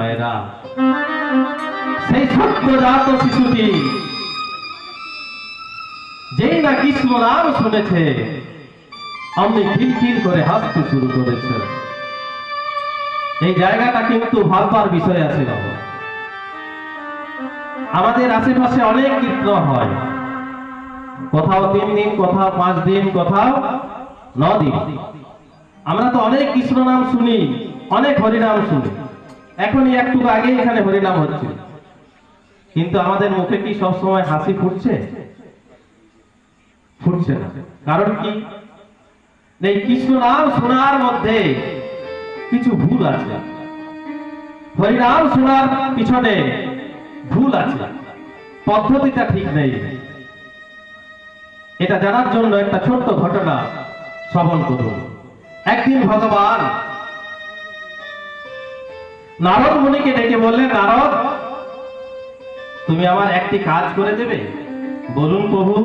মায়েরা, সেই সদ্যজাত শিশুটি যেই না কৃষ্ণ নাম শুনেছে অমনি খিলখিল করে হাসতে শুরু করেছে। এই জায়গাটা কিন্তু ভাববার বিষয় আছে বাবা। আমাদের আশেপাশে অনেক কীর্তন হয়, কোথাও 3 দিন, কোথাও 5 দিন, কোথাও 9 দিন। আমরা তো অনেক কৃষ্ণ নাম শুনি, অনেক হরিনাম শুনি। এখনই একটু আগে এখানে হরিনাম হচ্ছে, কিন্তু আমাদের মুখে কি সবসময় হাসি ফুটছে? ফুটছে না। কারণ কি? এই কৃষ্ণ নাম শোনার মধ্যে কিছু ভুল আছে, হরিনাম শোনার পিছনে ভুল আছে, পদ্ধতিটা ঠিক নেই। এটা জানার জন্য একটা ছোট্ট ঘটনা শ্রবণ করুন। একদিন ভগবান নারদ মুনিকে ডেকে বললেন, নারদ, তুমি আমার একটি কাজ করে দেবে? বলুন প্রভু,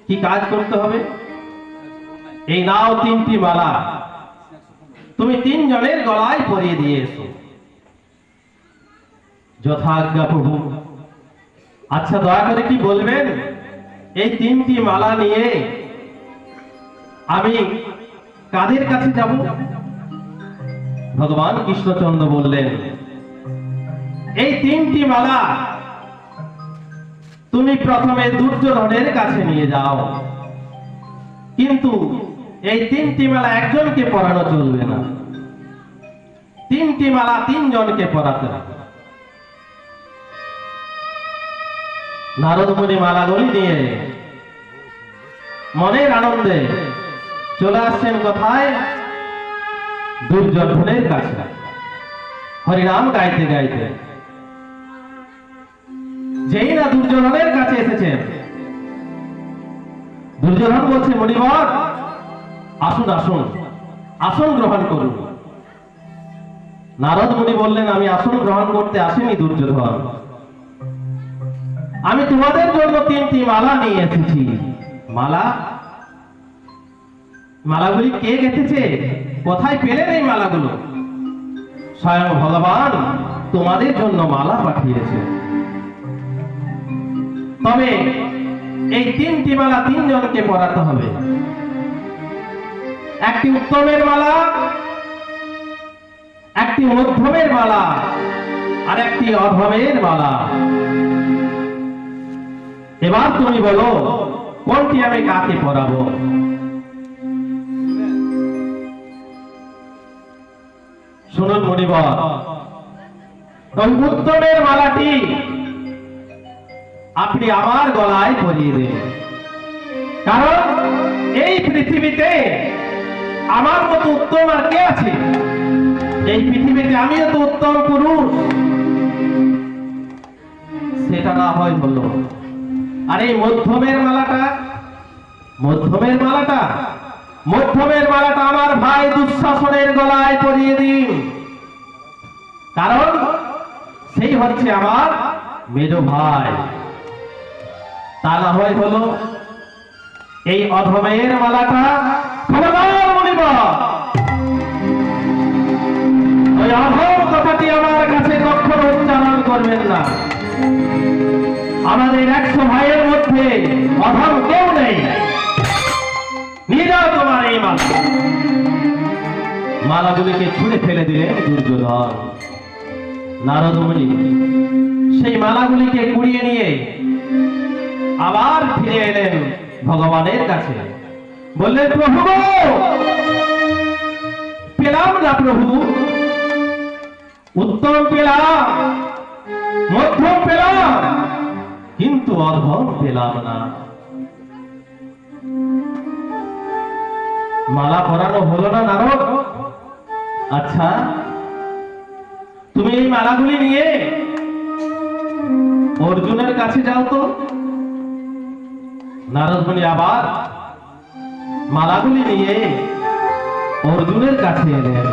কি কাজ করতে হবে? এই নাও 3টি মালা, তুমি 3 জনের গলায় পরিয়ে দিয়ে এসো। যথাজ্ঞা প্রভু। আচ্ছা, দয়া করে কি বলবেন, এই 3টি মালা নিয়ে আমি কাদের কাছে যাব? ভগবান কৃষ্ণচন্দ্র বললেন, এই 3টি মালা তুমি প্রথমে দুর্যোধনের কাছে নিয়ে যাও, কিন্তু এই 3টি মালা একজনকে পরানো চলবে না, 3টি মালা 3 জনকে পরাতে হবে। নারদ মুনি মালাগুলি নিয়ে মনের আনন্দে চলে আসছেন কোথায়? দুর্যোধনের কাছে, হরিনাম গাইতে গাইতে। যেই না দুর্যোধনের কাছে এসেছেন, দুর্যোধন বলছে, মুনিবর আসুন আসুন, আসন গ্রহণ করুন। নারদ মুনি বললেন, আমি আসন গ্রহণ করতে আসিনি দুর্যোধন, আমি তোমাদের জন্য 3টি মালা নিয়ে এসেছি। মালা? মালাগুলি কে গেঁথেছে? কোথায় পেলেন এই মালাগুলো? স্বয়ং ভগবান তোমাদের জন্য মালা পাঠিয়েছে। তবে এই 3টি মালা 3 জনকে পরাতে হবে। একটি উত্তমের মালা, একটি মধ্যমের মালা, আর একটি অধমের মালা। এবার তুমি বলো, কোনটি আমি কাকে পরাবো? শুনুন মুনিবর, ওই উত্তমের মালাটি আপনি আমার গলায় পরিয়ে দিন, কারণ এই পৃথিবীতে আমার মতো উত্তম আর কে আছে? এই পৃথিবীতে আমিও তো উত্তম পুরুষ। সেটা না হয় হলো। আর এই মধ্যমের মালাটা, মধ্যমের মালাটা, মধ্যমের মালাটা আমার ভাই দুঃশাসনের গলায় পরিয়ে দিন, কারণ সেই হচ্ছে আমার মেজ ভাই। তা না হয় হলো। এই অধমের মালাটা, খবরদার মুনিবর, ওই অধম কথাটি আমার কাছে কখনো উচ্চারণ করবেন না। আমাদের 100 ভাইয়ের মধ্যে অধম কেউ নেই। নিয়ে যাও তোমার এই মালা। মালাগুলিকে ছুঁড়ে ফেলে দিলেন দুর্যোধন। নারদ মুনি সেই মালাগুলিকে কুড়িয়ে নিয়ে আবার ফিরে এলেন ভগবানের কাছে। বললেন, প্রভু পেলাম না, প্রভু উত্তম পেলাম, মধ্যম পেলাম, কিন্তু অধম পেলাম না। মালা পরানো হলো না নারদ? আচ্ছা, তুমি এই মালাগুলি নিয়ে অর্জুনের কাছে যাও তো। নারদ মুনি আবার মালাগুলি নিয়ে অর্জুনের কাছে এলেন।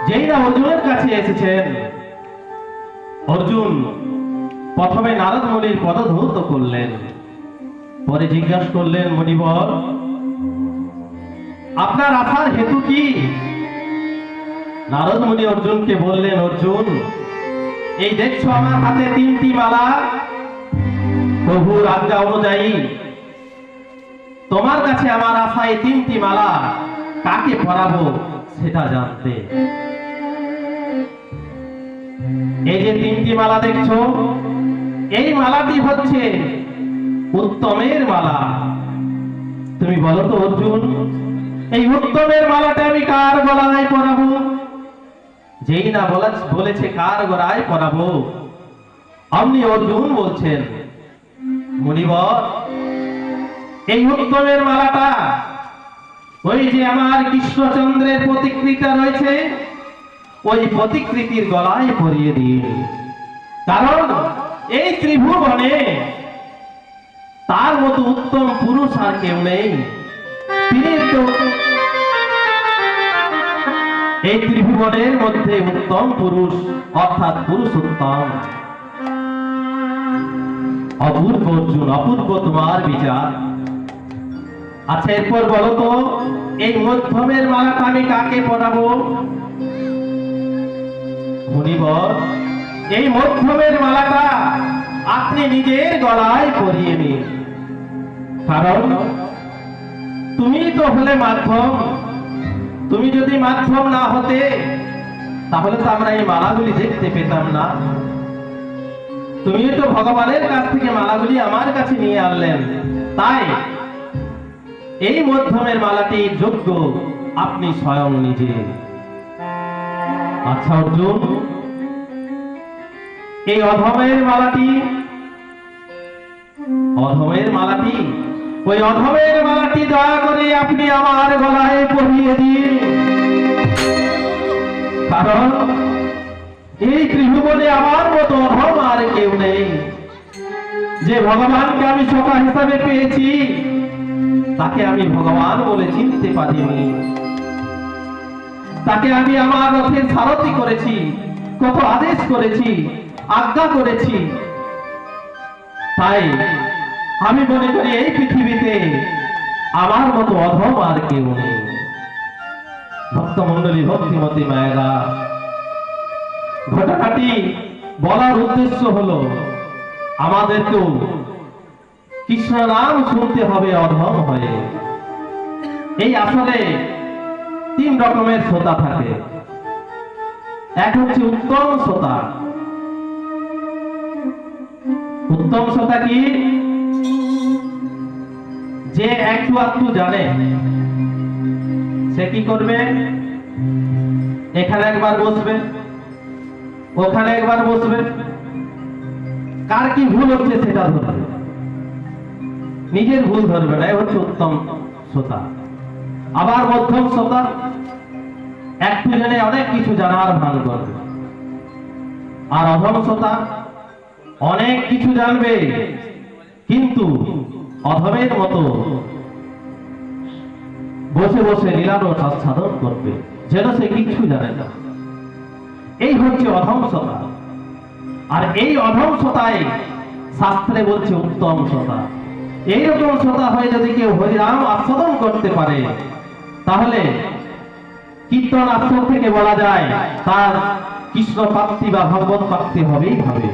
যেই না অর্জুনের কাছে এসেছেন, অর্জুন প্রথমে নারদ মুনির পদধৌত করলেন, পরে জিজ্ঞাসা করলেন, মুনিবর আপনার আসার হেতু কি? নারদ মুনি অর্জুনকে বললেন, অর্জুন, এই দেখছো আমার হাতে 3টি মালা, প্রভুর আজ্ঞা অনুযায়ী তোমার কাছে আমার আশা এই 3টি মালা কাকে পরাবো সেটা জানতে। এই যে 3টি মালা দেখছো, এই মালাটি হচ্ছে উত্তমের মালা। তুমি বলো তো অর্জুন, এই উত্তমের মালাটা আমি কার গলায় পরাবো? যেই না বলেছে কার গলায় পরাবো, অমনি অর্জুন বলছেন, মুনিবর, এই উত্তমের মালাটা ওই যে আমার কৃষ্ণচন্দ্রের প্রতিকৃতি রয়েছে, ওই প্রতিকৃতির গলায় পরিয়ে দিন। কারণ এই ত্রিভুবনে তার মতো উত্তম পুরুষ আর কেউ নেই। তিনি তো এই ত্রিভুবনের মধ্যে উত্তম পুরুষ, অর্থাৎ পুরুষোত্তম। অপূর্ব অর্জুন, অপূর্ব তোমার বিচার। আচ্ছা, এরপর বলো তো, এই মধ্যমের মালাটা আমি কাকে পরাবো? মুনিবর, এই মধ্যমের মালাটা আপনি নিজের গলায় পরিয়ে নিন। কারণ তুমি তো হলে মাধ্যম। তুমি যদি মাধ্যম না হতে, তাহলে তো আমরা এই মালাগুলি দেখতে পেতাম না। তুমি তো ভগবানের কাছ থেকে মালাগুলি আমার কাছে নিয়ে আনলেন, তাই এই মধ্যমের মালাটির যোগ্য আপনি স্বয়ং নিজে। আচ্ছা অর্জুন, এই অধমের মালাটি, ওই অধমের মালাটি দয়া করে আপনি আমার গলায় পরিয়ে দিন। কারণ এই ত্রিভুবনে আমার মতো অধম আর কেউ নেই। যে ভগবানকে আমি সখা হিসাবে পেয়েছি, তাকে আমি ভগবান বলে চিনতে পারিনি। তাকে আমি আমার রথের সারথি করেছি, কত আদেশ করেছি, আজ্ঞা করেছি। তাই আমি মনে করি এই পৃথিবীতে আমার মতো অধম আর কেউ নেই। ভক্তমণ্ডলী, ভক্তিমতী মায়েরা, ঘটনাটি বলার উদ্দেশ্য হলো আমাদেরকেও কৃষ্ণ নাম শুনতে হবে অধম হয়ে। এই আসলে 3 রকমের শ্রোতা থাকে। এক হচ্ছে উত্তম শ্রোতা। উত্তম শ্রোতা কি? যে একটু আধটু জানে, সে কি করবে? এখানে একবার বসবে, ওখানে একবার বসবে, কার কি ভুল হচ্ছে সেটা ধরবে, নিজের ভুল ধরবে না। এই হচ্ছে উত্তম শ্রোতা। আবার মধ্যম শ্রোতা, একটু জেনে অনেক কিছু জানার ভান করবে। আর অধম শ্রোতা অনেক কিছু জানবে, কিন্তু অধমের মতো বসে বসে লীলারস আস্বাদন করবে, যেন সে কিছু জানে না। এই হচ্ছে অধম শ্রোতা। আর এই অধম শ্রোতায় শাস্ত্রে বলছে উত্তম শ্রোতা। এইরকম শ্রোতা হয়ে যদি কেউ হরিনাম আস্বাদন করতে পারে, তাহলে কীর্তন আশ্রম থেকে বলা যায় তার কৃষ্ণ প্রাপ্তি বা ভগবত প্রাপ্তি হবেই হবে।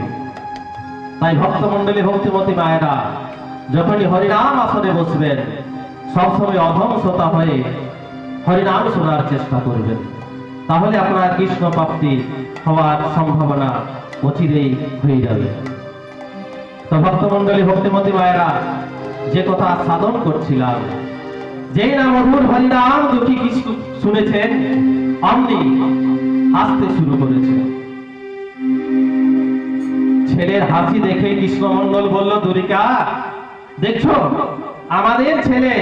তাই ভক্তমণ্ডলী, ভক্তিমতী মায়েরা, যখনই হরিনাম আসনে বসবেন, সবসময় অধম শ্রোতা হয়ে হরিনাম শোনার চেষ্টা করবেন। তাহলে আপনার কৃষ্ণ প্রাপ্তি হওয়ার সম্ভাবনা অচিরেই হয়ে যাবে। তো ভক্তমণ্ডলী, ভক্তিমতী মায়েরা, যে কথা সাধন করছিলাম, যেই না মধুর হরিনাম দুটি কৃষ্ণ শুনেছেন, অমনি হাসতে শুরু করেছে। ছেলের হাসি দেখে কৃষ্ণমণ্ডল বলল, দুরিকা, দেখছো আমাদের ছেলে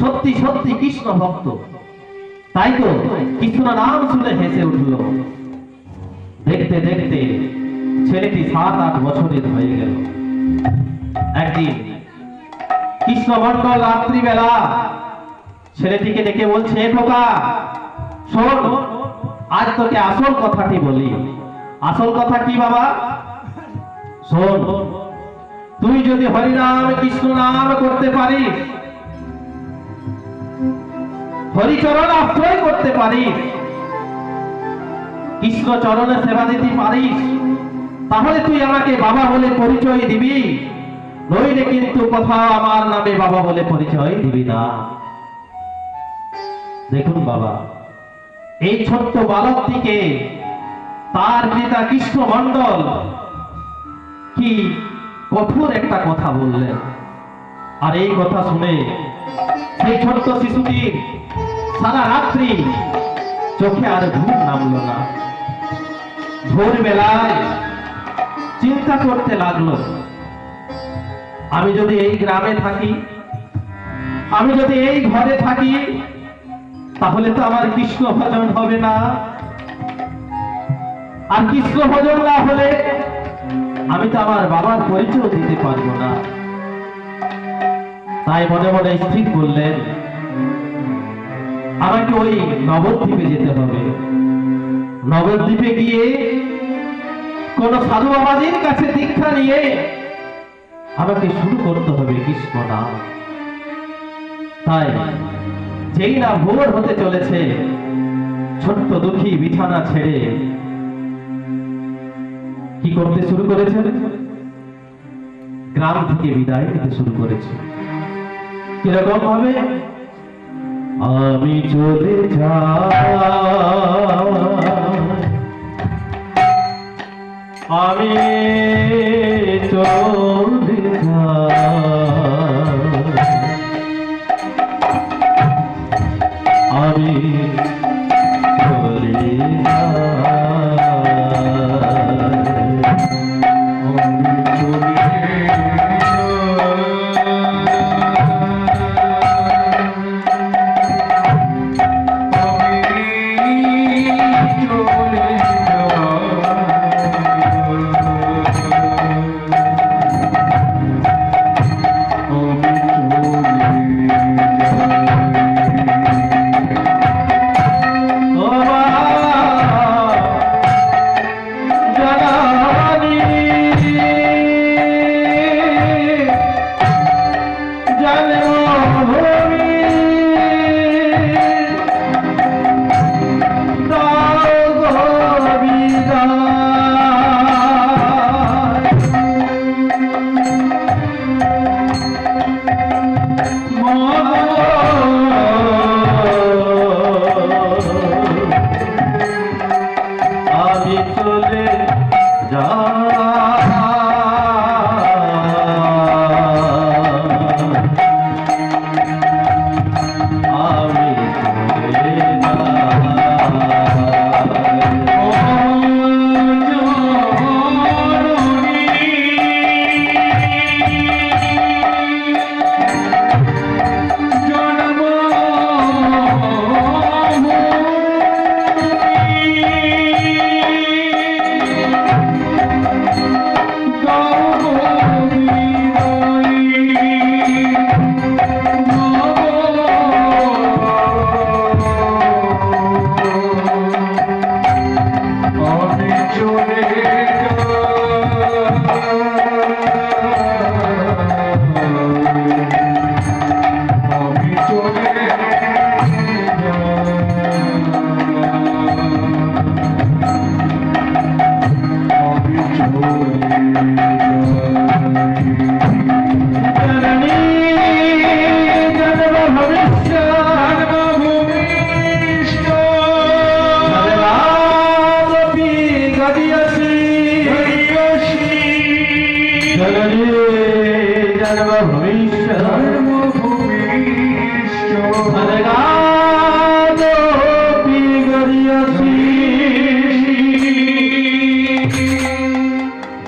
সত্যি সত্যি কৃষ্ণ ভক্ত। তাই তো কৃষ্ণ নাম শুনে হেসে উঠল। দেখতে দেখতে ছেলেটি 7-8 বছরের হয়ে গেল। একদিন কৃষ্ণমণ্ডল রাত্রিবেলা ছেলেটিকে ডেকে বলছে, খোকা শোন, আজ তোকে আসল কথাটি বলি। আসল কথা কি বাবা? শোন, তুই যদি হরিনাম কৃষ্ণ নাম করতে পারিস, হরিচরণ আশ্রয় করতে পারিস, কৃষ্ণ চরণে সেবা দিতে পারিস, তাহলে তুই আমাকে বাবা বলে পরিচয় দিবি, নইলে কিন্তু কোথাও আমার নামে বাবা বলে পরিচয় দিবি না। দেখুন বাবা, এই ছোট্ট বালকটিকে তার পিতা কৃষ্ণ মণ্ডল কি কঠোর একটা কথা বললেন। আর এই কথা শুনে সেই ছোট্ট শিশুটির সারা রাত্রি চোখে আর ঘুম নামলো না। ভোরবেলায় চিন্তা করতে লাগলো, আমি যদি এই গ্রামে থাকি, আমি যদি এই ঘরে থাকি, তাহলে তো আমার কৃষ্ণ ভজন হবে না, আর কৃষ্ণ ভজন না হলে আমি তো আমার বাবার পরিচয় দিতে পারবো না। তাই মনে মনে স্থির করলেন, আমাকে ওই নবদ্বীপে যেতে হবে। নবদ্বীপে গিয়ে কোন সাধু বাবাজির কাছে দীক্ষা নিয়ে আমাকে শুরু করতে হবে কৃষ্ণ নাম। তাই যেই না ভোর হতে চলেছে, ছোট্ট দুঃখী বিছানা ছেড়ে কি করতে শুরু করেছে? গ্রাম থেকে বিদায় নিতে শুরু করেছে। কিরকম ভাবে? আমি চলে যাই, আমি চলে যাই, আমি চলে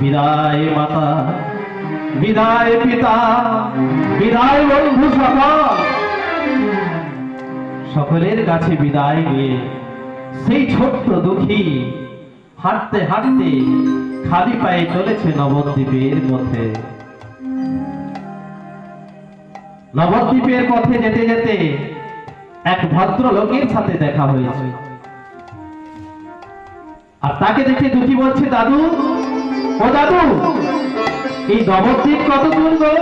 বিদায় মাতা, বিদায় পিতা, বিদায় বন্ধু সকল, সকলের কাছে বিদায় নিয়ে সেই ছোট্ট দুঃখী হাঁটতে হাঁটতে খালি পায়ে চলেছে নবদ্বীপের মধ্যে। নবদ্বীপের পথে যেতে যেতে এক ভদ্রলোকের সাথে দেখা হয়েছে। আর তাকে দেখে দুঃখী বলছে, দাদু, ও দাদু, এই নবদ্বীপ কত দূর গো?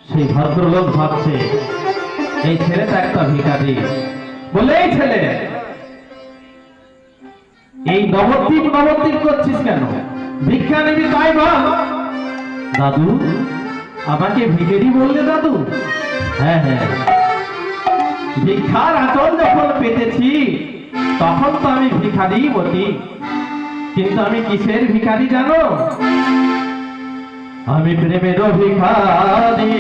সেই ভদ্রলোক ভাবছে এই ছেলেটা একটা ভিখারি। বলে, এই ছেলে, এই নবদ্বীপ নবদ্বীপ করছিস কেন? ভিক্ষা নিবি তাই বল। দাদু, আমাকে ভিখারি বললে দাদু? হ্যাঁ হ্যাঁ, ভিক্ষার আচল যখন পেতেছি তখন তো আমি ভিখারি বটি, কিন্তু আমি কিসের ভিখারি জানো? আমি প্রেমের ভিখারি,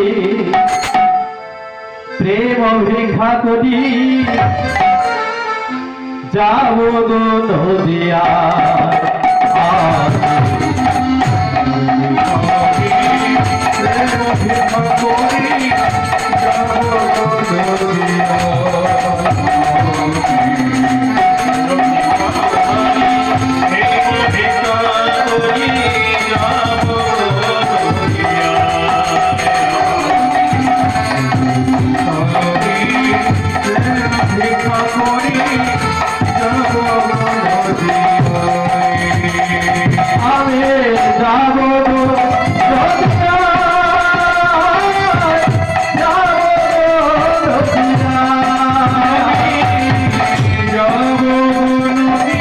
প্রেম ভিক্ষা করি যাব গো নদিয়া। আমি যাব গো নদিয়া, যাব গো নদিয়া, যাব নদিয়া, যাব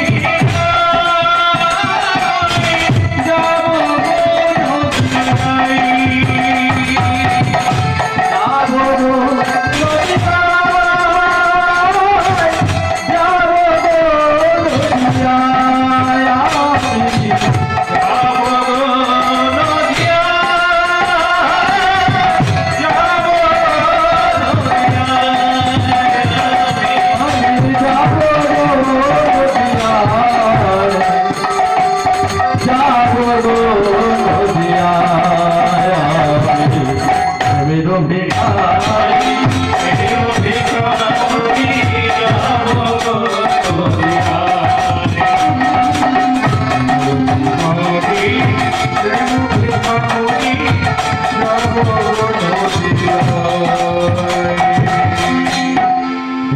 যাব গো নদিয়া, যাব গো নদিয়া।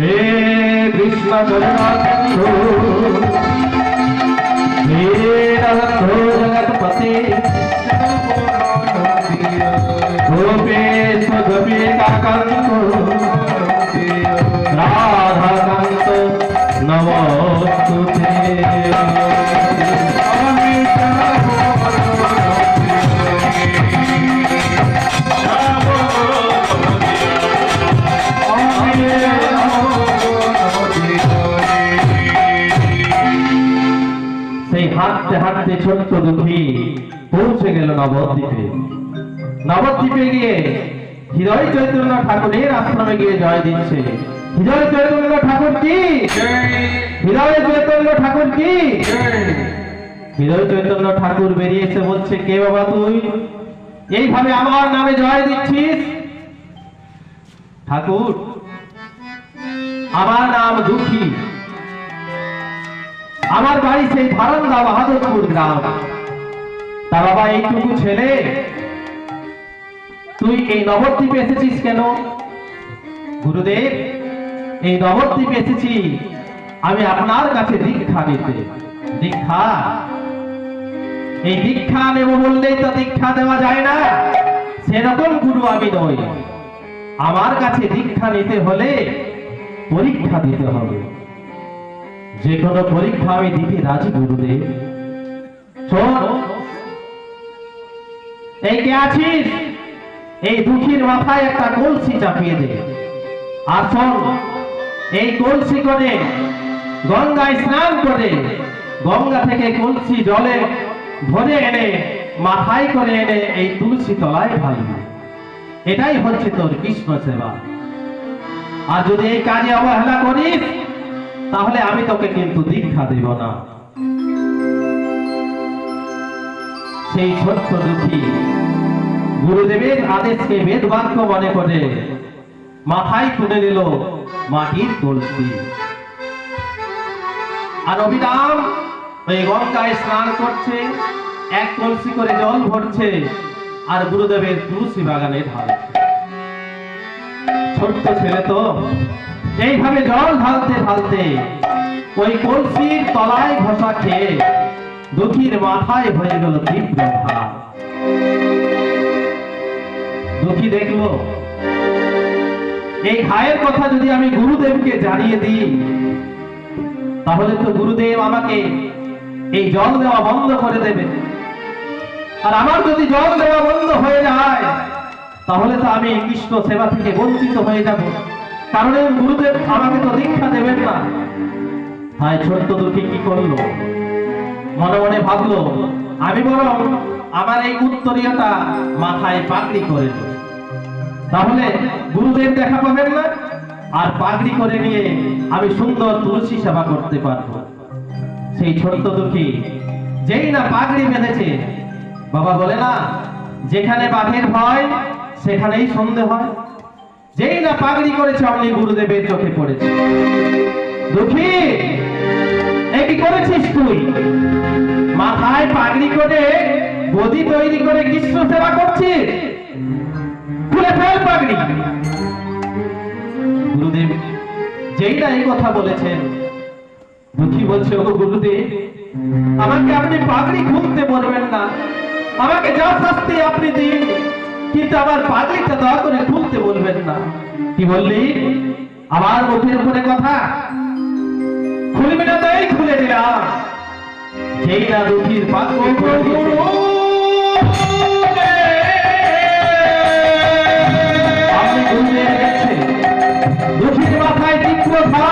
हे कृष्ण करुणा सिंधु, हे रघुनाथ जगतपते, गोपेश गोपिकाकांत, राधाकांत नमोस्तुते। সেই হাঁটতে হাঁটতে ছোট্ট দুঃখী পৌঁছে গেল নবদ্বীপে। নবদ্বীপে গিয়ে হৃদয় চৈতন্য ঠাকুরের আশ্রমে গিয়ে জয় দিচ্ছে। হৃদয় চৈতন্য ঠাকুর কি? হৃদয় চৈতন্য ঠাকুর কি? হৃদয় চৈতন্য ঠাকুর বেরিয়েছে, বলছে, কে বাবা তুই? এইভাবে আমার নামে জয় দিচ্ছিস? ঠাকুর, আমার নাম দুঃখী, আমার বাড়ি সেই ভারন্দা বাহাদুরপুর গ্রাম। তা বাবা, এইটুকু ছেলে তুই এই নবদ্বীপে এসেছিস কেন? গুরুদেব, এই নবদ্বীপে এসেছি আমি আপনার কাছে দীক্ষা নিতে। দীক্ষা? এই দীক্ষা নেব বললেই তো দীক্ষা দেওয়া যায় না, সেরকম গুরু আমি নই। আমার কাছে দীক্ষা নিতে হলে পরীক্ষা দিতে হবে। যে কোনো পরীক্ষা আমি দিতে রাজি গুরুদেব। শোন, এই কে আছিস, এই দুঃখীর মাথায় একটা কলসি চাপিয়ে দে। আর শোন, এই কলসি করে গঙ্গায় স্নান করে গঙ্গা থেকে কলসি জলে ভরে এনে মাথায় করে এনে এই তুলসী তলায় ঢালবি। এটাই হচ্ছে তোর কৃষ্ণ সেবা। আর যদি এই কাজে অবহেলা করিস তাহলে আমি তোকে কিন্তু দীক্ষা দেব না। সেই ছোট্ট দুঃখী গুরুদেবের আদেশকে বেদ বাক্য মনে করে মাথায় তুলে নিল মাটির কলসি। আর অবিরাম ওই গঙ্গায় স্নান করছে, এক কলসি করে জল ভরছে আর গুরুদেবের তুলসী বাগানে ঢালছে। ছোট্ট ছেলে তো এইভাবে জল ঢালতে ঢালতে ওই কলসির তলায় ঘষা খেয়ে দুঃখীর মাথায় হয়ে গেল তীব্র ঘা। দুঃখী দেখলো, এই ঘায়ের কথা যদি আমি গুরুদেবকে জানিয়ে দিই তাহলে তো গুরুদেব আমাকে এই জল দেওয়া বন্ধ করে দেবে। আর আমার যদি জল দেওয়া বন্ধ হয়ে যায় তাহলে তো আমি কৃষ্ণ সেবা থেকে বঞ্চিত হয়ে যাব, কারণ গুরুদেব আমাকে তো দীক্ষা দেবেন না। ভাই ছোট্ট দুঃখী কি করলো, মনে মনে ভাবলো আমি বরং আমার এই উত্তরীয়টা মাথায় পাগড়ি করে দেব, তাহলে গুরুদেব দেখা পাবেন না, আর পাগড়ি করে নিয়ে আমি সুন্দর তুলসী সেবা করতে পারবো। সেই ছোট্ট দুঃখী যেই না পাগড়ি বেঁধেছে, বাবা বলে না যেখানে বাঘের ভয় সেখানেই সন্দেহ হয়, যেই না পাগড়ি করেছে অমনি গুরুদেবের চোখে পড়েছে। দুঃখী এ কি করেছিস তুই? মাথায় পাগড়ি করে গদি তৈরি করে কৃষ্ণ সেবা করছিস, খুলে ফেল পাগড়ি। গুরুদেব যেই না এই কথা বলেছেন, দুঃখী বলছে ও গুরুদেব আমাকে আপনি পাগড়ি খুলতে বলবেন না, আমাকে যা শাস্তি আপনি দিন, কিন্তু আমার পাগড়িটা দয়া করে খুলতে বলবেন না। কি বললি? আমার মুখের উপরে কথা, খুলবি না তাই খুলে দিলাম। যেই না দুঃখীর পাগড়ি খুলে দিয়েছে, আপনি গুরুদেব গেছে, দুঃখীর মাথায় তীব্র ঘা,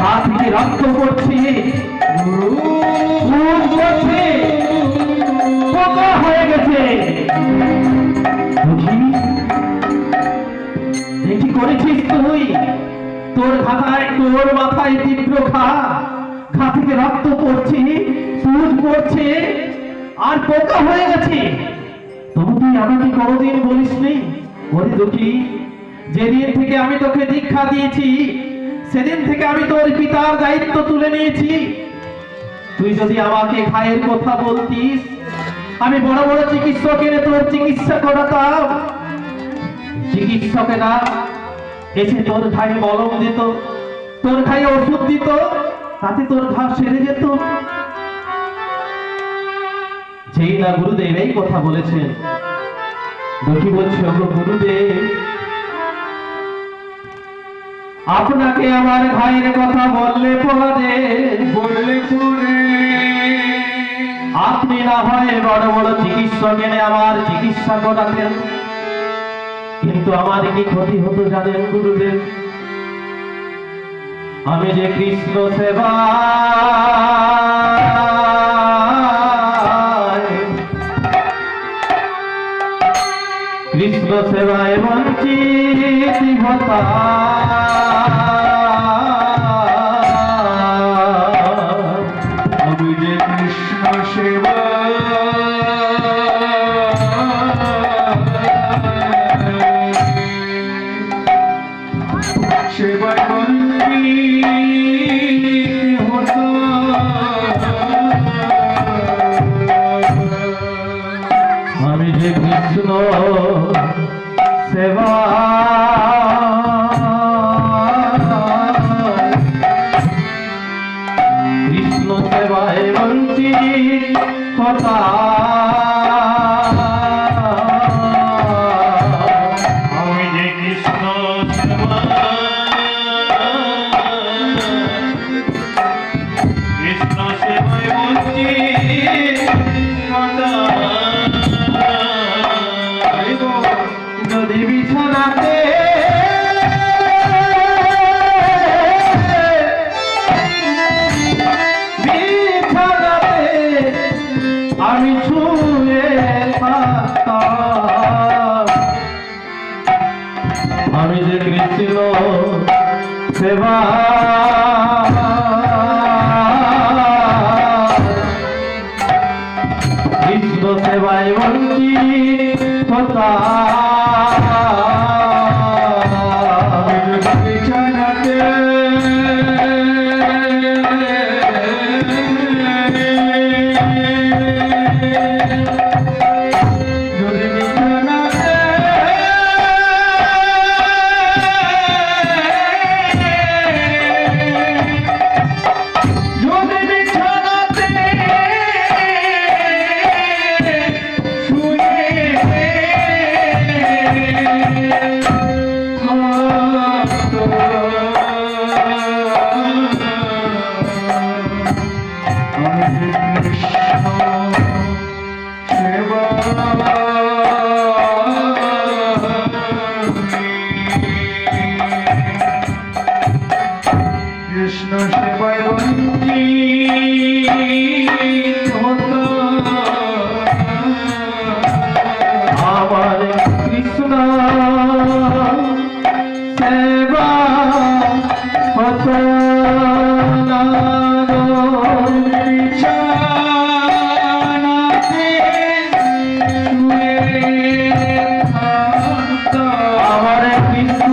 হাত থেকে রক্ত পড়ছে, পোকা হয়ে গেছে। কি করেছিস তুই? তোর মাথায় তীব্র ঘা থেকে রক্ত পড়ছে, সুচ পড়ছে, আর পোকা হয়ে গেছে। তবু তুই আমাকে কোনোদিন বলিসনি? ওরে দুঃখী, যেদিন থেকে আমি তোকে দীক্ষা দিয়েছি সেদিন থেকে আমি তোর পিতার দায়িত্ব তুলে নিয়েছি। তুই যদি আমাকে ভাইয়ের কথা বলতিস, আমি বড় বড় চিকিৎসক এনে তোর চিকিৎসা করাতাম। চিকিৎসকেরা এসে তোর ঘায়ে মলম দিত, তোর ঘায়ে ওষুধ দিত, তাতে তোর ঘা সেরে যেত। যেই না গুরুদেব এই কথা বলেছেন, দুঃখী বলছে ওগো গুরুদেব আপনাকে আমার ভাইয়ের কথা বললে পরে আপনি না হয় বড় বড় চিকিৎসক এনে আমার চিকিৎসা করাতেন, কিন্তু আমার কি ক্ষতি হতো জানেন গুরুদেব? আমি যে কৃষ্ণ সেবা কৃষ্ণ সেবায় বঞ্চিত হতাম। আমি যে কৃষ্ণ সেবা সেবায় বঞ্চিত হতাম। আমি যে কৃষ্ণ সেবা কৃষ্ণ সেবায় বঞ্চিত হতাম। আমি যে কৃষ্ণ সেবা কৃষ্ণ সেবায় বঞ্চিত হতাম। যদি বিছানাতে আমি ছুঁয়ে থাকতাম, আমি যে কৃষ্ণ সেবা কৃষ্ণ সেবায় বঞ্চিত হতাম। বিছানাতে যদি বিছানাতে যদি বিছানাতে শুয়ে কৃষ্ণ সেবায় বঞ্চিত হতাম। আমার কৃষ্ণ সেবা হতো না গো। বিছানাতে শুয়ে থাকতাম। আমার কৃষ্ণ সেবা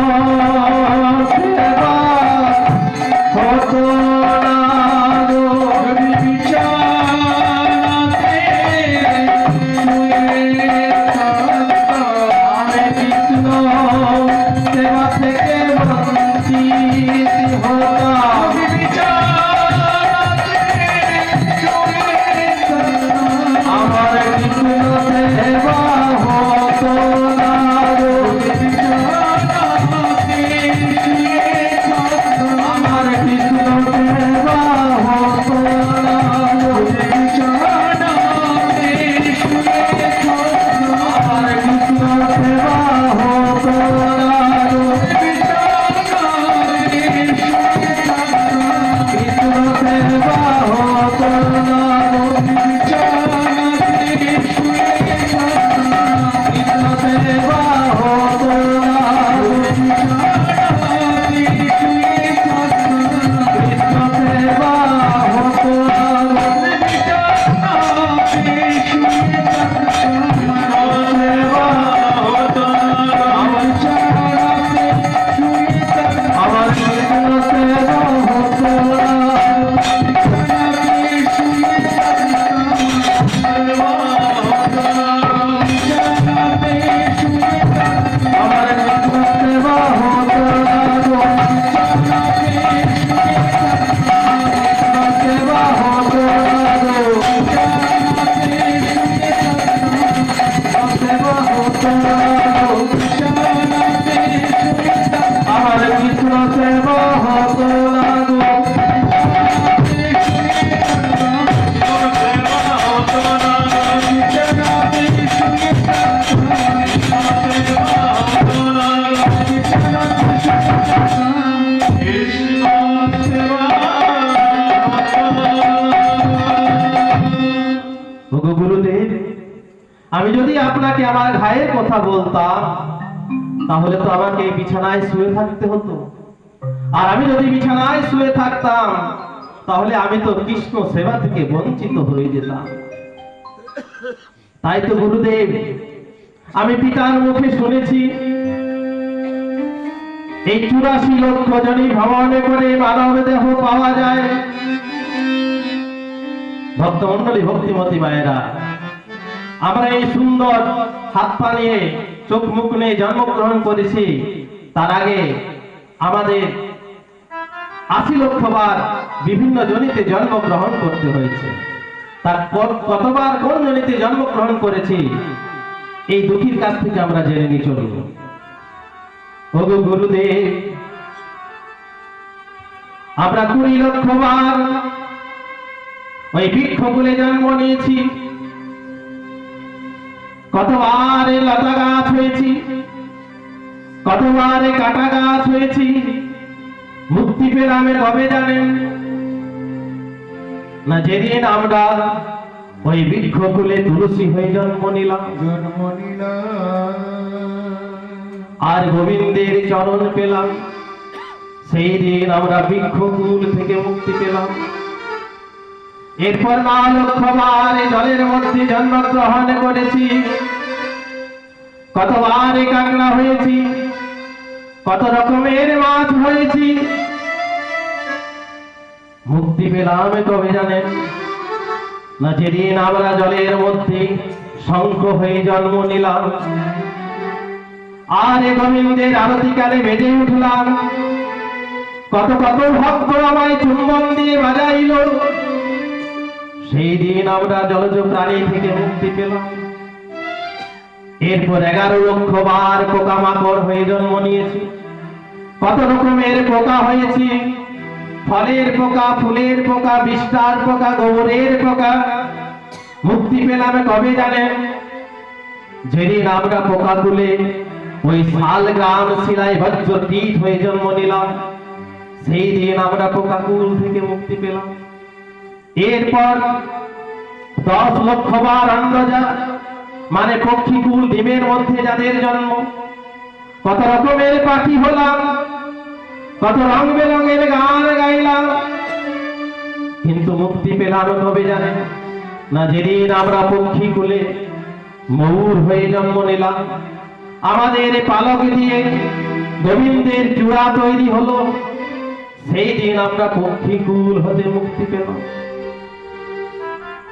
হতো না গো। যদি বিছানাতে শুয়ে থাকতাম। আমি কৃষ্ণ সেবা থেকে বঞ্চিত হতাম। যদি বিছানাতে শুয়ে থাকতাম। আমার কৃষ্ণ সেবা হতো না গো। আমার কৃষ্ণ সেবা হতো না গো। আমার কৃষ্ণ সেবা হতো না গো। কৃষ্ণ সেবা হতো না গো। কৃষ্ণ সেবা হতো না গো। কৃষ্ণ সেবা হতো না গো। আমার কৃষ্ণ সেবা হতো না গো। আমার কৃষ্ণ সেবা হতো না গো। কৃষ্ণ সেবা হতো না গো। সেবা হতো না গো। আমার কৃষ্ণ সেবা হতো না গো। ওগো গুরুদেব, আমি যদি আপনাকে আমার ঘায়ের কথা বলতাম তাহলে তো আমাকে বিছানায় শুয়ে থাকতে হতো। আর আমি যদি বিছানায় শুয়ে থাকতাম তাহলে আমি তো কৃষ্ণ সেবা থেকে বঞ্চিত হয়ে যেতাম। তাই তো গুরুদেব, আমি পিতার মুখে শুনেছি এই 84 লক্ষ জনি ভ্রমণে করে মানব দেহ পাওয়া যায়। ভক্তমণ্ডলী, ভক্তিমতী মায়েরা, আমরা এই সুন্দর হাত পা নিয়ে চোখ মুখ নিয়ে জন্মগ্রহণ করেছি। তার আগে আমাদের 80 লক্ষ বার বিভিন্ন জনিতে জন্মগ্রহণ করতে হয়েছে। তার কতবার কোন জনিতে জন্মগ্রহণ করেছি এই দুঃখীর কাছ থেকে আমরা জেনে নিয়ে চলব। ওগো গুরুদেব, আমরা 20 লক্ষ বার ওই বৃক্ষকুলে জন্ম নিয়েছি। কতবার লতা গাছ হয়েছি, কতবার কাটা গাছ হয়েছি। মুক্তি পেলাম কবে জানেন না? যেদিন আমরা ওই বৃক্ষকুলে তুলসী হয়ে জন্ম নিলাম আর গোবিন্দের চরণ পেলাম, সেই দিন আমরা বৃক্ষকুল থেকে মুক্তি পেলাম। এরপর 9 লক্ষ বার জলের মধ্যে জন্মগ্রহণ করেছি। কতবার কাঁকড়া হয়েছি, কত রকমের মাছ হয়েছি। মুক্তি পেলাম কবে জানেন না? যেদিন আমরা জলের মধ্যে শঙ্খ হয়ে জন্ম নিলাম আর গোবিন্দের আরতিকালে বেজে উঠলাম। কত কত ভক্ত আমায় চুম্বন দিয়ে বাজাইল, সেই দিন আমরা জলজ প্রাণী থেকে মুক্তি পেলাম। এরপর 11 লক্ষ বার পোকামাকড় হয়ে জন্ম নিয়েছি। কত রকমের পোকা হয়েছি, ফলের পোকা, ফুলের পোকা, বিষ্ঠার পোকা, গোবরের পোকা। মুক্তি পেলাম কবে জানেন? যেদিন আমরা পোকাগুলে ওই শাল গ্রাম শিলায় বজ্রতীত হয়ে জন্ম নিলাম, সেই দিন আমরা পোকাকুল থেকে মুক্তি পেলাম। এরপর 10 লক্ষ বার অন্ডজা মানে পক্ষীকুল ডিমের মধ্যে যাদের জন্ম, কত রকমের পাখি হলাম, কত রং বেরঙের গান গাইলাম, কিন্তু মুক্তি পেলাম তবে জানেন না যেদিন আমরা পক্ষীকুলে ময়ূর হয়ে জন্ম নিলাম, আমাদের পালক দিয়ে গোবিন্দের চূড়া তৈরি হলো, সেই দিন আমরা পক্ষীকুল হতে মুক্তি পেলাম।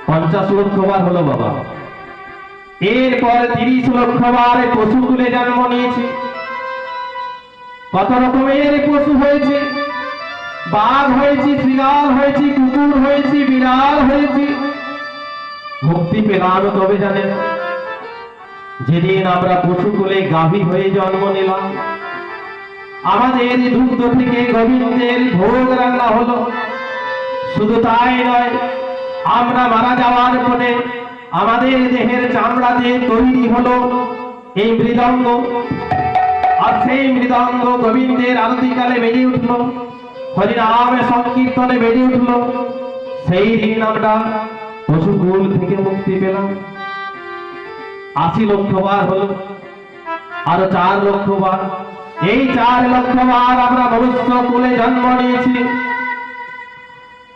50 লক্ষ বার হলো বাবা। এরপর 30 লক্ষ বার পশুকুলে জন্ম নিয়েছি, কত রকমের পশু হয়েছে, বাঘ হয়েছি, শ্রীগাল হয়েছি, কুকুর হয়েছি, বিড়াল হয়েছি, মুক্তি পেলাম তবে জানেন যেদিন আমরা পশুকুলে গাভী হয়ে জন্ম নিলাম, আমাদের দুগ্ধ থেকে গোবিন্দের ভোগ রান্না হলো। শুধু তাই নয়, আমরা মারা যাওয়ার পরে আমাদের দেহের চামড়াতে তৈরি হলো এই মৃদঙ্গ, আর সেই মৃদঙ্গ গোবিন্দের আরতিকালে বেজে উঠল, হরিনামে সংকীর্তনে বেজে উঠল, সেই দিন আমরা পশুকুল থেকে মুক্তি পেলাম। 80 লক্ষ বার হলো, আরো 4 লক্ষ বার। এই 4 লক্ষ বার আমরা মনুষ্য কুলে জন্ম নিয়েছি,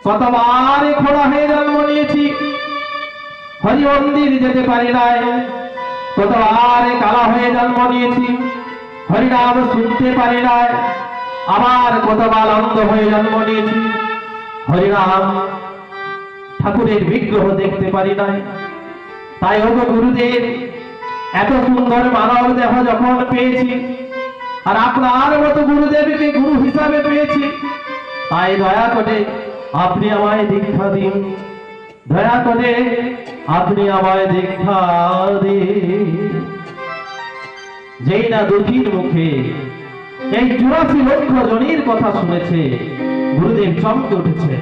কতবার খোড়া হয়ে জন্ম নিয়েছি, হরি মন্দির যেতে পারি নাই, কতবার কালা হয়ে জন্ম নিয়েছি, হরিনাম শুনতে পারি নাই, আবার কতবার অন্ধ হয়ে জন্ম নিয়েছি, হরিনাম ঠাকুরের বিগ্রহ দেখতে পারি নাই। তাই ওগো গুরুদেব, এত সুন্দর মানব দেহ যখন পেয়েছি, আর আপনার মতো গুরুদেবকে গুরু হিসাবে পেয়েছি, তাই দয়া করে আপনি আমায় দীক্ষা দিন, দয়া করে আপনি আমায় দীক্ষা দিন। যেই না দুঃখীর মুখে এই 84 লক্ষ জনের কথা শুনেছে, গুরুদেব চমকে উঠেছে,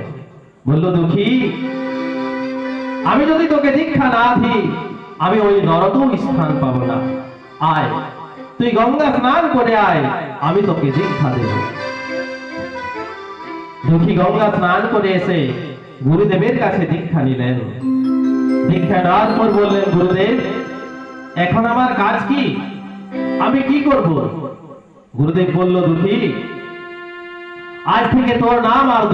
বলল দুঃখী, আমি যদি তোকে দীক্ষা না দিই আমি ওই নরকেও স্থান পাবো না, আয় তুই গঙ্গা স্নান করে আয়, আমি তোকে দীক্ষা দেব। দুঃখী গঙ্গা স্নান করে এসে গুরুদেবের কাছে দীক্ষা নিলেন। দীক্ষা নেওয়ার পর বললেন, গুরুদেব এখন আমার কাজ কি, আমি কি করব? গুরুদেব বলল, দুঃখী আজ থেকে তোর নাম আর